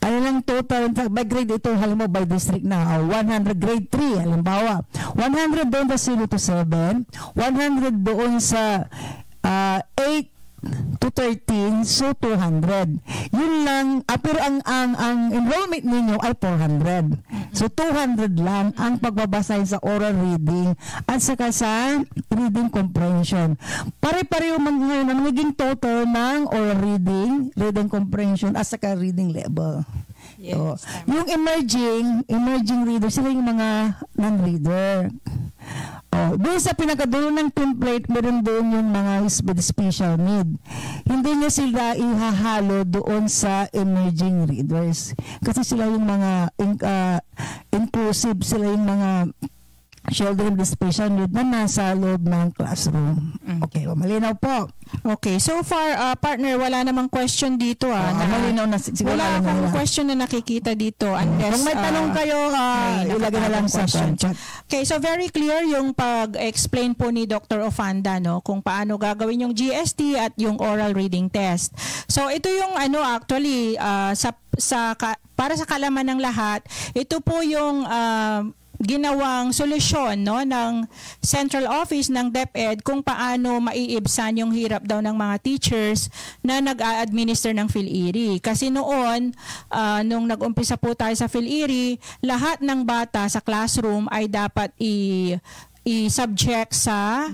B: Ano lang total by grade ito, halimbawa by district na 100 grade 3, halimbawa 100 doon sa 0 to 7, 100 doon sa 8 to 13, so 200. Yun lang, pero ang enrollment ninyo ay 400. So 200 lang ang pagbabasahin sa oral reading at saka sa reading comprehension. Pare-pareho ngayon ang magiging total ng oral reading, reading comprehension at saka reading level. Yes, so, yung emerging reader, sila yung mga non-reader. Doon sa pinakadulo ng template, meron doon yung mga with special need. Hindi niya sila ihahalo doon sa emerging readers. Kasi sila yung mga inclusive, sila yung mga children with special need na nasa loob ng classroom. Okay, malinaw po.
A: Okay, so far, partner, wala namang question dito.
B: Malinaw na. Siguro
A: wala akong question na nakikita dito. Unless,
B: kung may tanong kayo, ilagay na lang sa chat.
A: Okay, so very clear yung pag-explain po ni Dr. Ofanda, no, kung paano gagawin yung GST at yung oral reading test. So ito yung actually para sa kalaman ng lahat, ito po yung ginawang solusyon, no, ng central office ng DepEd kung paano maiibsan yung hirap daw ng mga teachers na nag-a-administer ng PhilErie. Kasi noon, nung nag-umpisa po tayo sa PhilErie, lahat ng bata sa classroom ay dapat i-subject sa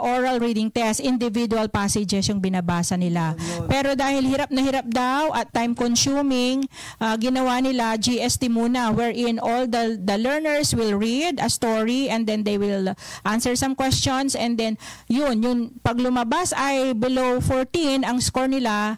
A: oral reading test, individual passages yung binabasa nila. Pero dahil hirap na hirap daw at time consuming, ginawa nila GST muna, wherein all the learners will read a story and then they will answer some questions, and then yun pag lumabas ay below 14 ang score nila,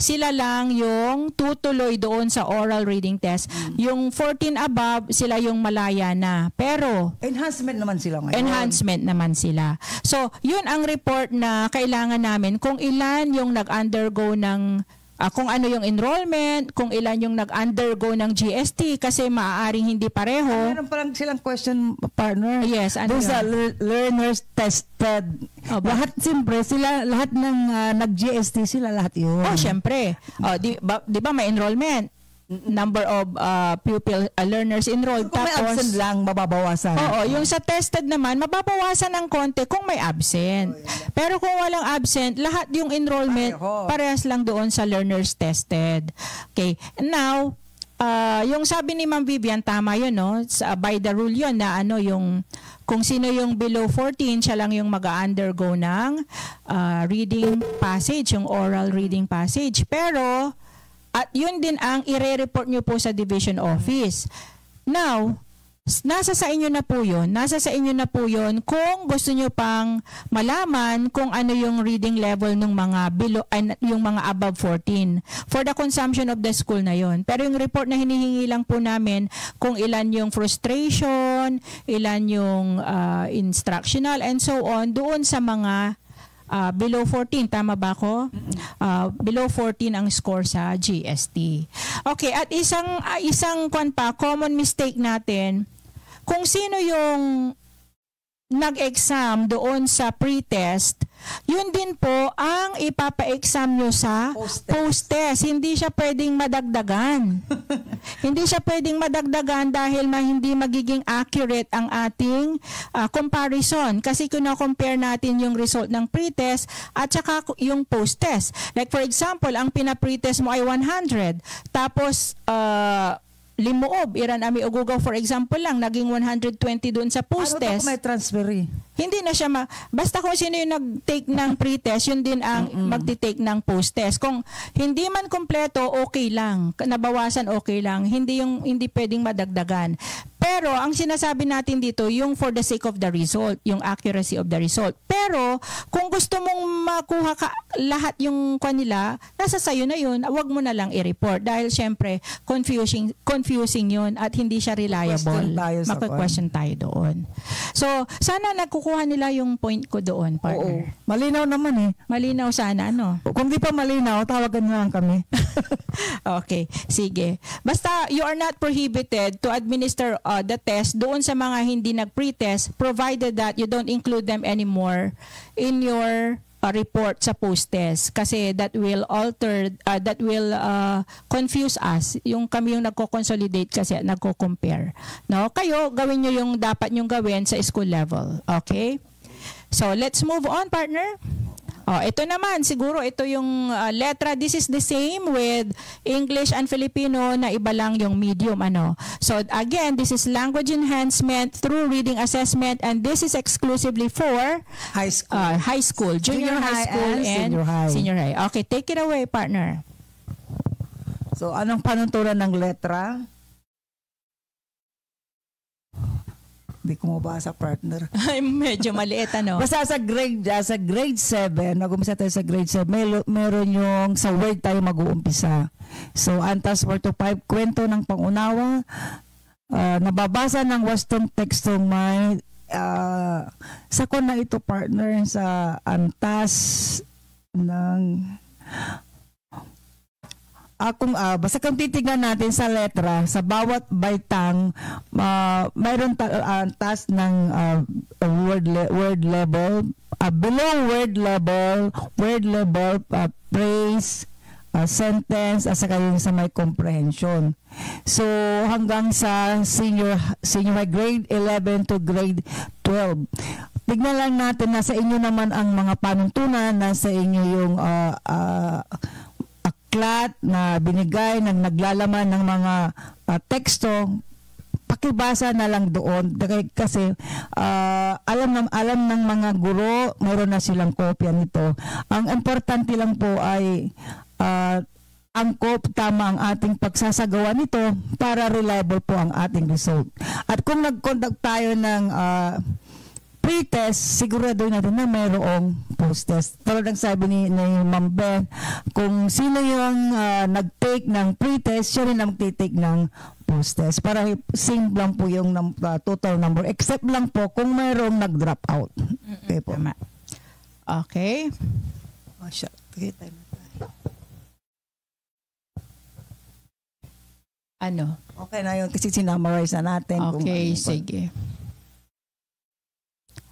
A: sila lang yung tutuloy doon sa oral reading test. Yung 14 above, sila yung malaya na. Pero
B: enhancement naman sila.
A: Enhancement naman sila. So, yun ang report na kailangan namin kung ilan yung nag-undergo ng kung ano yung enrollment, kung ilan yung nag-undergo ng GST kasi maaaring hindi pareho.
B: Meron parang silang question, partner.
A: Yes.
B: Ano sa learners tested. Lahat, siyempre, lahat ng nag-GST, sila lahat yun.
A: Siyempre. Di ba may enrollment? Number of pupil learners enrolled.
B: Kung may absent lang, mababawasan.
A: Oo, yung sa tested naman, mababawasan ng konti kung may absent. Pero kung walang absent, lahat yung enrollment parehas lang doon sa learners tested. Okay. Now, yung sabi ni Ma'am Vivian, tama yun, no? By the rule yun na yung kung sino yung below 14, siya lang yung mag-undergo ng reading passage, yung oral reading passage. Pero at yun din ang i-report nyo po sa division office. Now, nasa sa inyo na po yun. Nasa sa inyo na po yun kung gusto nyo pang malaman kung ano yung reading level ng mga below, yung mga above 14 for the consumption of the school na yun. Pero yung report na hinihingi lang po namin kung ilan yung frustration, ilan yung instructional and so on doon sa mga below 14, tama ba ako? Below 14 ang score sa GST. Okay, at isang common mistake natin, kung sino yung nag-exam doon sa pre-test, yun din po ang ipapa-exam nyo sa post-test. Hindi siya pwedeng madagdagan. Hindi siya pwedeng madagdagan dahil hindi magiging accurate ang ating comparison. Kasi kino-compare natin yung result ng pre-test at saka yung post-test. Like for example, ang pina-pre-test mo ay 100. Tapos, limuob, iran ami ugugaw for example lang, naging 120 doon sa post-test.
B: Ano may transfer?
A: Hindi na siya basta kung sino yung nag-take ng pre-test, yun din ang magti-take ng post-test. Kung hindi man kompleto, okay lang. Nabawasan, okay lang. Hindi pwedeng madagdagan. Pero ang sinasabi natin dito, yung for the sake of the result, yung accuracy of the result. Pero kung gusto mong makuha lahat yung kanila, nasa sayo na yun, wag mo na lang i-report dahil syempre confusing yun at hindi siya reliable. Maka-question tayo doon. So, sana nagkukuha nila yung point ko doon, partner.
B: Oo. Malinaw naman eh.
A: Malinaw sana, ano?
B: Kung di pa malinaw, tawagan na lang kami.
A: Okay, sige. Basta you are not prohibited to administer the test doon sa mga hindi nag-pre-test provided that you don't include them anymore in your report sa post-test kasi that will confuse us. Yung kami yung nagko-consolidate kasi nagko-compare. No? Kayo, gawin nyo yung dapat nyong gawin sa school level. Okay? So, let's move on, partner. Ito naman, siguro ito yung letra. This is the same with English and Filipino na iba lang yung medium. So again, this is language enhancement through reading assessment and this is exclusively for high school, junior high school and senior high. Okay, take it away, partner.
B: So anong panuntunan ng letra? Hindi ko mabasa, partner.
A: Ay, medyo maliit,
B: Basta sa grade 7, nag-umpisa tayo sa grade 7, meron yung sa word tayo mag-uumpisa. So, antas 4 to 5, kwento ng pangunawa, nababasa ng wastong teksto may sa ko na ito partner sa antas ng basta kung titignan natin sa letra, sa bawat baitang mayroon antas ng word level, below word level, praise, sentence, at saka yung sa may comprehension. So hanggang sa senior grade 11 to grade 12. Tignan lang natin, nasa inyo naman ang mga panuntunan, nasa inyo yung aklat na binigay ng naglalaman ng mga teksto. Pakibasa na lang doon kasi alam ng mga guro, mayroon na silang kopya nito. Ang importante lang po ay angkop tama ang ating pagsasagawa nito para reliable po ang ating result. At kung nag-conduct tayo ng pre-test, sigurado natin na mayroong post-test. Tulad ng sabi ni Ma'am Ben, kung sino yung nag-take ng pre-test, siya rin ang mag-take ng post-test. Para same lang po yung total number. Except lang po kung mayroong nag-drop out. Okay po.
A: Okay.
B: Oh, shit. Okay, time.
A: Ano?
B: Okay na yun kasi sinamarize na natin.
A: Okay, sige.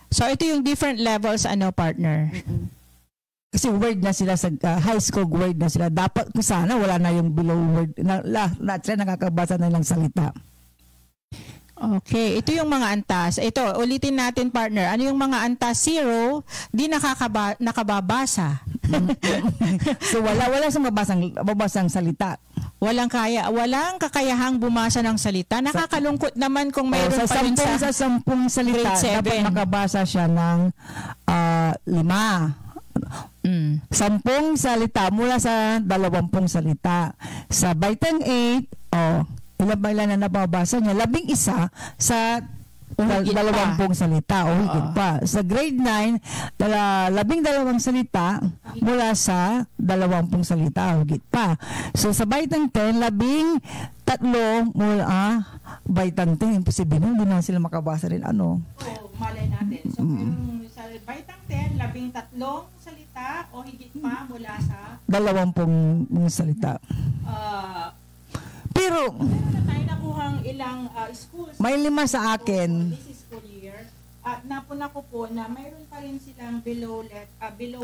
A: So ito yung different levels, partner?
B: Kasi word na sila sa high school, word na sila. Dapat kung sana wala na yung below word. Lahat sila nakakabasa na ng salita.
A: Okay, ito yung mga antas. Ito, ulitin natin, partner. Ano yung mga antas? 0, di nakababasa.
B: So wala sa mabasang salita.
A: Walang kakayahang bumasa ng salita. Nakakalungkot naman kung mayroon pa rin
B: sa 10 salita, dapat makabasa siya ng 5. 10 salita mula sa 20 salita. Sa baitang 8, ilan na nababasa niya? 11 sa 20 salita o higit pa. Sa grade 9, 12 salita mula sa 20 salita o higit pa. So sa baitang 10, 13 mula baitang 10. Imposible na, hindi na sila makabasa rin.
A: So, malay natin. So, sa baitang 10, 13 salita o higit pa mula sa
B: 20 salita. Pero
A: na tayo nakuhang ilang schools.
B: May 5 sa akin.
A: This school year. At napuna ko po na mayroon pa rin silang below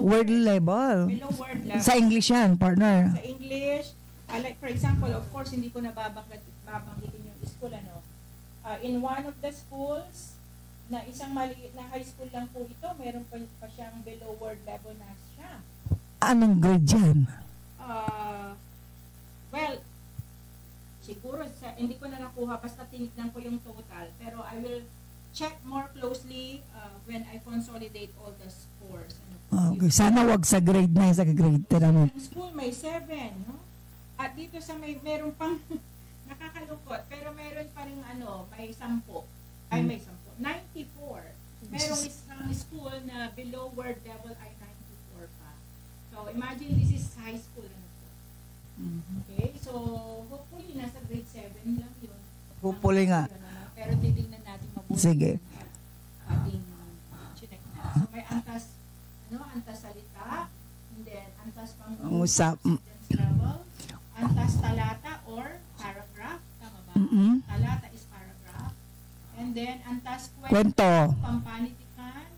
B: word level.
A: Below word level.
B: Sa English yan, partner.
A: Sa English, like for example, of course, hindi ko na babanggitin yung school. In one of the schools, na isang maliit na high school lang po ito, mayroon pa siyang below word level na siya.
B: Anong grade yan?
A: Well, siguro, hindi ko na nakuha, basta tinignan ko yung total. Pero I will check more closely when I consolidate all the scores.
B: Okay. Sana wag sa grade 9, sa grade 10.
A: Ang school may 7, no? At dito sa meron pang, nakakalungkot, pero meron pa rin may 10. Ay, may 10. 94. Merong isang school na below word level ay 94 pa. So, imagine this is high school. Okay, so hopefully nasa grade 7 lang yun.
B: Hopefully nga.
A: Pero titignan natin mabuti.
B: Sige.
A: Ating check na. So may antas salita, and then antas
B: Usap.
A: sentence level, antas talata or paragraph, tama ba? Talata is paragraph. And then antas kwento. Pampanitikan,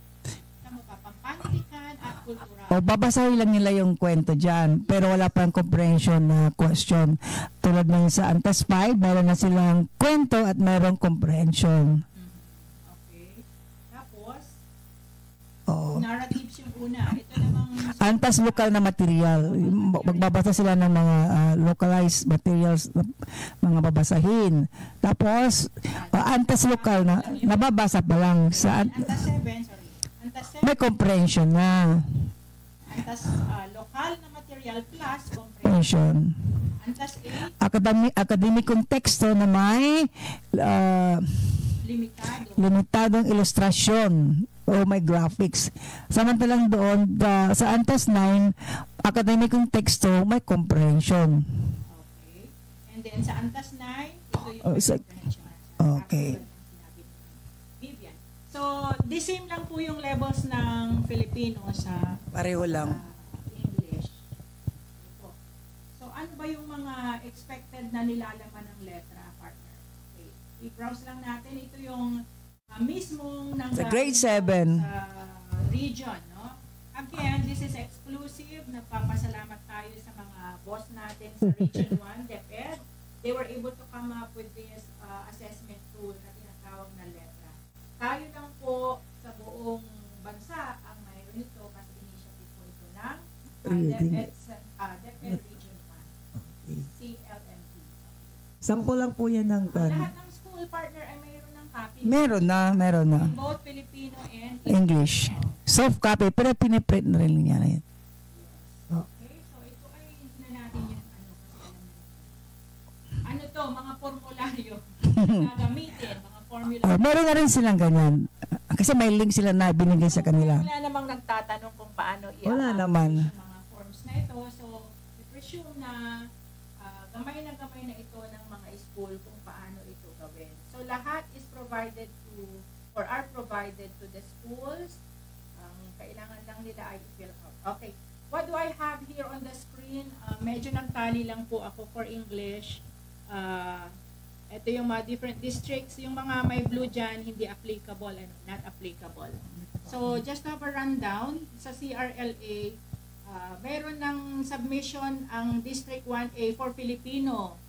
A: tama ba? Pampanitikan at kultural.
B: Babasahin lang nila yung kwento dyan, pero wala pang comprehension na question. Tulad ng sa Antas 5, meron na silang kwento at merong comprehension.
A: Okay. Tapos, narratives yung una. Ito namang
B: Antas lokal na material. Magbabasa sila ng mga localized materials na mga babasahin. Tapos, antas lokal na nababasa pa lang. Sa
A: Antas 7, sorry. Antas 7.
B: May comprehension na.
A: Antas lokal na material plus comprehension. Antas 8.
B: Akademikong teksto na may limitadong ilustrasyon o may graphics. Samantalang doon, sa Antas 9, akademikong teksto may comprehension.
A: Okay. And then sa Antas 9, ito yung comprehension.
B: Okay.
A: Vivian. So, the same lang po yung levels ng Filipino sa
B: Pareho lang.
A: English. Ito. So, ano ba yung mga expected na nilalaman ng letra, partner? Okay. I-browse lang natin. Ito yung mismong
B: Sa grade 7.
A: Sa region, no? Again, this is exclusive. Nagpapasalamat tayo sa mga boss natin sa Region 1, DepEd. They were able to come up with this assessment tool na tinatawag na letra. Tayo lang po sa buong bansa ang mayroon nito kasi initiative po ito ng DepEd Region 1, CLMP.
B: Sample lang po yan ng
A: Lahat ng school partner ay mayroon ng copy.
B: Meron na.
A: In both Filipino and
B: English. Soft copy, pero piniprint na rin niya na yan.
A: Okay, so ito ay hindi na natin yung ano to, mga formularyo na gamitin, mga formula.
B: Meron na rin silang ganyan. Kasi may link sila na binigay sa kanila.
A: Wala namang nagtatanong kung paano
B: Wala naman.
A: yung mga forms na ito. So, I presume na gamay na ito ng mga school kung paano ito gawin. So, lahat is provided to, or are provided to the schools. Kailangan lang nila ay fill out. Okay. What do I have here on the screen? Medyo nagtali lang po ako for English. Ito yung mga different districts. Yung mga may blue dyan, hindi applicable, not applicable. So, just have a rundown. Sa CRLA, mayroon ng submission ang District 1A for Filipino.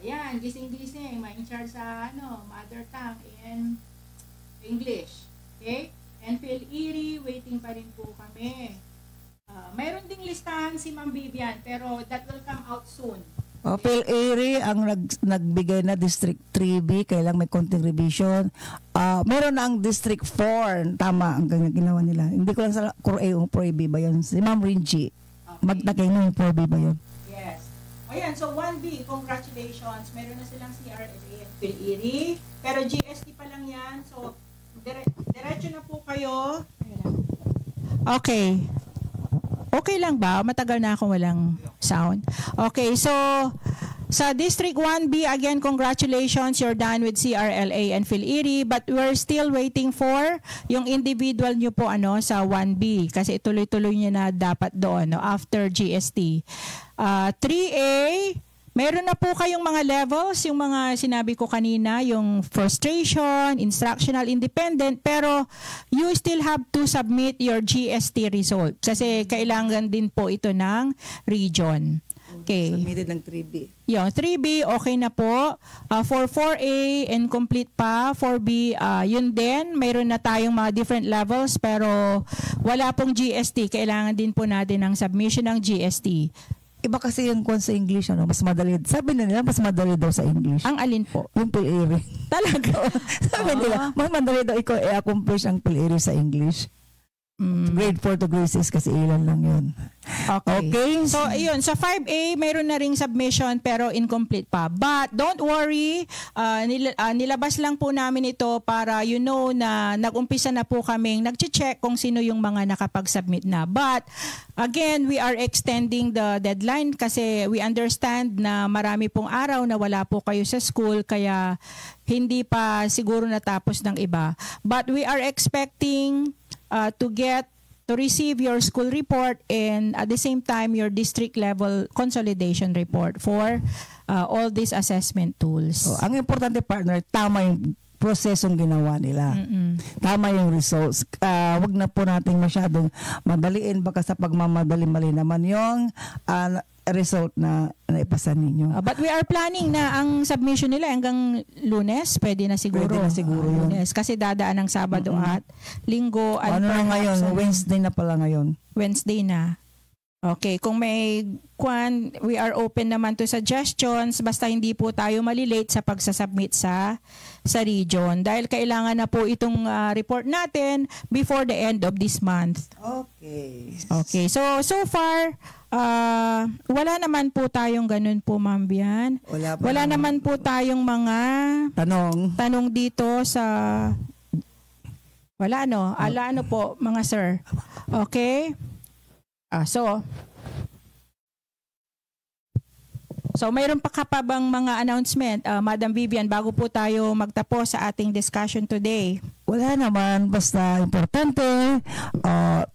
A: Yan, gising-gising. May in charge sa mother tongue and English. Okay? And Phil-Iri, waiting pa rin po kami. Mayroon ding listahan si Ma'am Vivian, pero that will come out soon.
B: Phil-Iri ang nagbigay na District 3B, kailang may konting revision. Meron na ang District 4, tama ang ginawa nila. Hindi ko lang sa Core A o Core B ba yun? Si Ma'am Rinji. Okay. Magtakay na yung 4B ba yun?
A: Yes. Ayan, so 1B, congratulations. Meron na silang CRLA at Phil-Iri. Pero GST pa lang yan, so diretso na po kayo. Okay. Okay lang ba? Matagal na akong walang sound. Okay, so sa District 1B, again, congratulations. You're done with CRLA and Phil-Iri. But we're still waiting for yung individual nyo po sa 1B. Kasi ituloy-tuloy nyo na dapat doon after GST. 3A, meron na po kayong mga levels, yung mga sinabi ko kanina, yung frustration, instructional independent, pero you still have to submit your GST result kasi kailangan din po ito ng region. Okay.
B: Submitted ng 3B.
A: Yung 3B, okay na po. For 4A, incomplete pa. 4B, yun din. Mayroon na tayong mga different levels pero wala pong GST. Kailangan din po natin ng submission ng GST.
B: Iba kasi yung kung sa English, mas madali. Sabi na nila, mas madali daw sa English.
A: Ang alin po?
B: Yung Phil-Iri.
A: Talaga?
B: Sabi nila, mas madali daw ikaw i-accomplish ang Phil-Iri sa English. Grade 4 to grade 6 kasi ilan lang yun. Okay.
A: So, ayun. Sa 5A, mayroon na ring submission pero incomplete pa. But, don't worry. Nilabas lang po namin ito para you know na nag-umpisa na po kaming nag-check kung sino yung mga nakapag-submit na. But, again, we are extending the deadline kasi we understand na marami pong araw na wala po kayo sa school kaya hindi pa siguro natapos ng iba. But, we are expecting to receive your school report and at the same time your district level consolidation report for all these assessment tools.
B: So, ang importante partner, tama yung prosesong ginawa nila. Tama yung results. Wag na po natin masyadong madaliin baka sa pagmamadali-mali naman yung result na naipasa ninyo.
A: But we are planning na ang submission nila hanggang Lunes, pwede na siguro.
B: Pwede na siguro yun.
A: Lunes, kasi dadaan ng Sabado at Linggo.
B: Ano na ngayon? Wednesday na pala ngayon.
A: Wednesday na. Okay, kung may we are open naman to suggestions basta hindi po tayo malilate sa pagsasubmit sa region dahil kailangan na po itong report natin before the end of this month. Okay, so far wala naman po tayong ganun po, Ma'am Bian. Wala naman po tayong mga tanong dito sa wala ano po mga sir. Okay? So mayroon pa bang mga announcement, Madam Vivian, bago po tayo magtapos sa ating discussion today?
B: Wala naman, basta importante,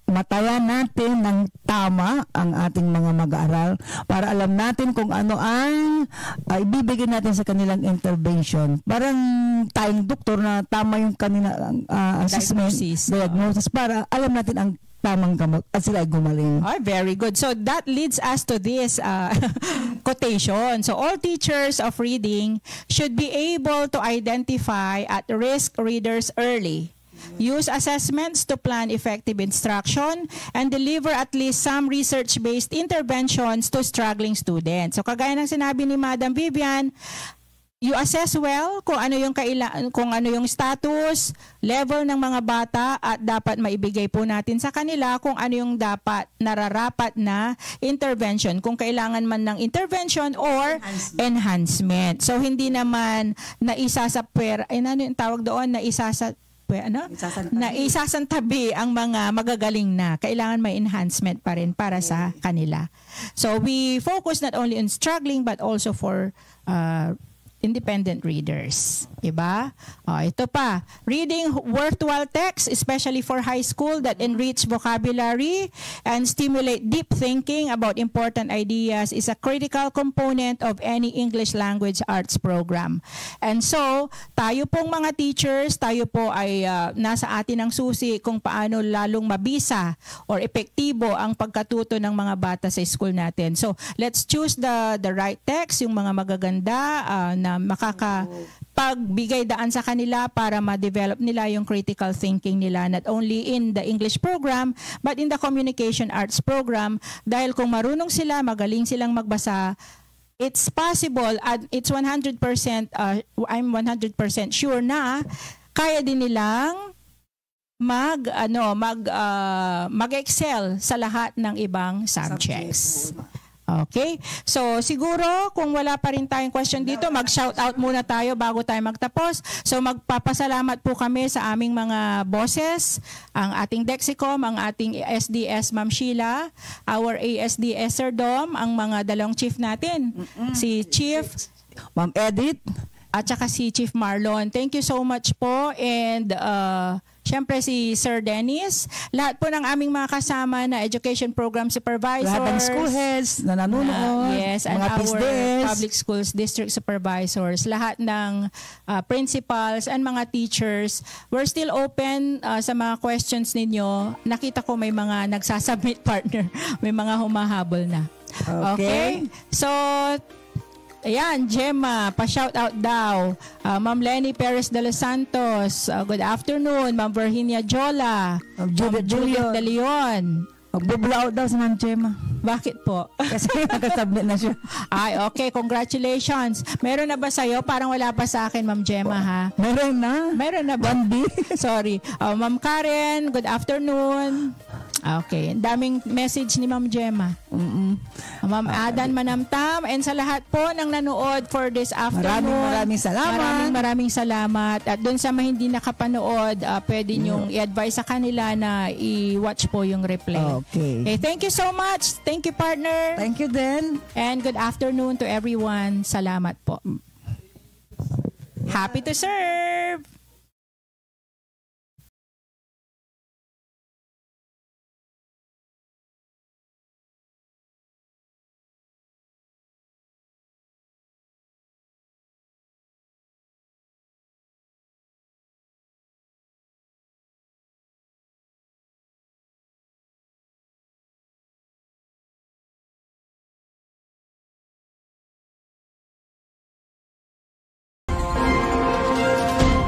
B: matayan natin ng tama ang ating mga mag-aaral para alam natin kung ano ang ibibigay natin sa kanilang intervention. Parang tayong doktor na tama yung kanilang assessment, diagnosis, para alam natin ang tamang gamot at sila ay gumaling.
A: Oh, very good. So that leads us to this quotation. So all teachers of reading should be able to identify at-risk readers early, use assessments to plan effective instruction, and deliver at least some research-based interventions to struggling students. So kagaya ng sinabi ni Madam Vivian, you assess well kung ano yung status, level ng mga bata, at dapat maibigay po natin sa kanila kung ano yung dapat nararapat na intervention, kung kailangan man ng intervention or enhancement. So hindi naman naisasantabi ang mga magagaling na. Kailangan may enhancement pa rin para sa kanila. So we focus not only on struggling but also for independent readers. Diba? Ito pa. Reading worthwhile texts, especially for high school, that enrich vocabulary and stimulate deep thinking about important ideas is a critical component of any English language arts program. And so, tayo pong mga teachers, tayo po ay nasa atin ang susi kung paano lalong mabisa or epektibo ang pagkatuto ng mga bata sa school natin. So, let's choose the right text, yung mga magaganda na makakapagbigay daan sa kanila para ma-develop nila yung critical thinking nila, not only in the English program but in the communication arts program, dahil kung marunong sila, magaling silang magbasa, it's possible at it's 100% I'm 100% sure na kaya din nilang mag-excel sa lahat ng ibang subjects. Okay? So, siguro, kung wala pa rin tayong question dito, mag-shout out muna tayo bago tayo magtapos. So, magpapasalamat po kami sa aming mga bosses, ang ating Dexicom, ang ating SDS Ma'am Sheila, our ASDS Sir Dom, ang mga dalawang chief natin, si Chief
B: Ma'am Edith,
A: at saka si Chief Marlon. Thank you so much po. And syempre si Sir Dennis, lahat po ng aming mga kasama na education program supervisors,
B: lahat ng school heads na nanonood,
A: yes, and
B: mga
A: our
B: PISDES,
A: public schools district supervisors, lahat ng principals and mga teachers. We're still open sa mga questions ninyo. Nakita ko may mga nagsasubmit, partner, may mga humahabol na. Okay? So, ayan, Gemma, pa-shout out daw. Ma'am Lenny Perez de los Santos, good afternoon. Ma'am Virginia Jola, Juliet de Leon.
B: Magbublaw daw si Ma'am Gemma.
A: Bakit po?
B: Kasi nakasubmit na siya.
A: Ay, okay. Congratulations. Meron na ba sa'yo? Parang wala pa sa akin, Ma'am Gemma, ha?
B: Meron na.
A: Meron na ba? Sorry. Ma'am Karen, good afternoon. Okay. Daming message ni Ma'am Gemma. Ma'am Adan Manamtam, and sa lahat po ng nanood for this afternoon.
B: Maraming salamat.
A: Maraming salamat. At dun sa mga hindi nakapanood, pwede nyong i-advise sa kanila na i-watch po yung replay.
B: Okay.
A: Thank you so much. Thank you, partner.
B: Thank you then.
A: And good afternoon to everyone. Salamat po. Happy to serve.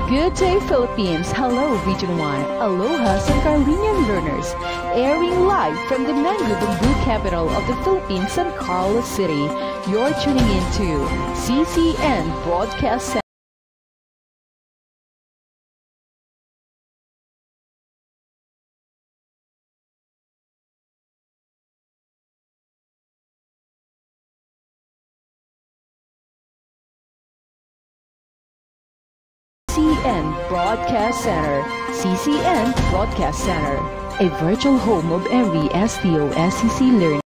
C: Good day, Philippines. Hello, Region 1. Aloha, San Carlinian learners. Airing live from the mango bamboo capital of the Philippines, San Carlos City. You're tuning in to CCN Broadcast Center. CCN Broadcast Center. CCN Broadcast Center, a virtual home of every STO SEC learner.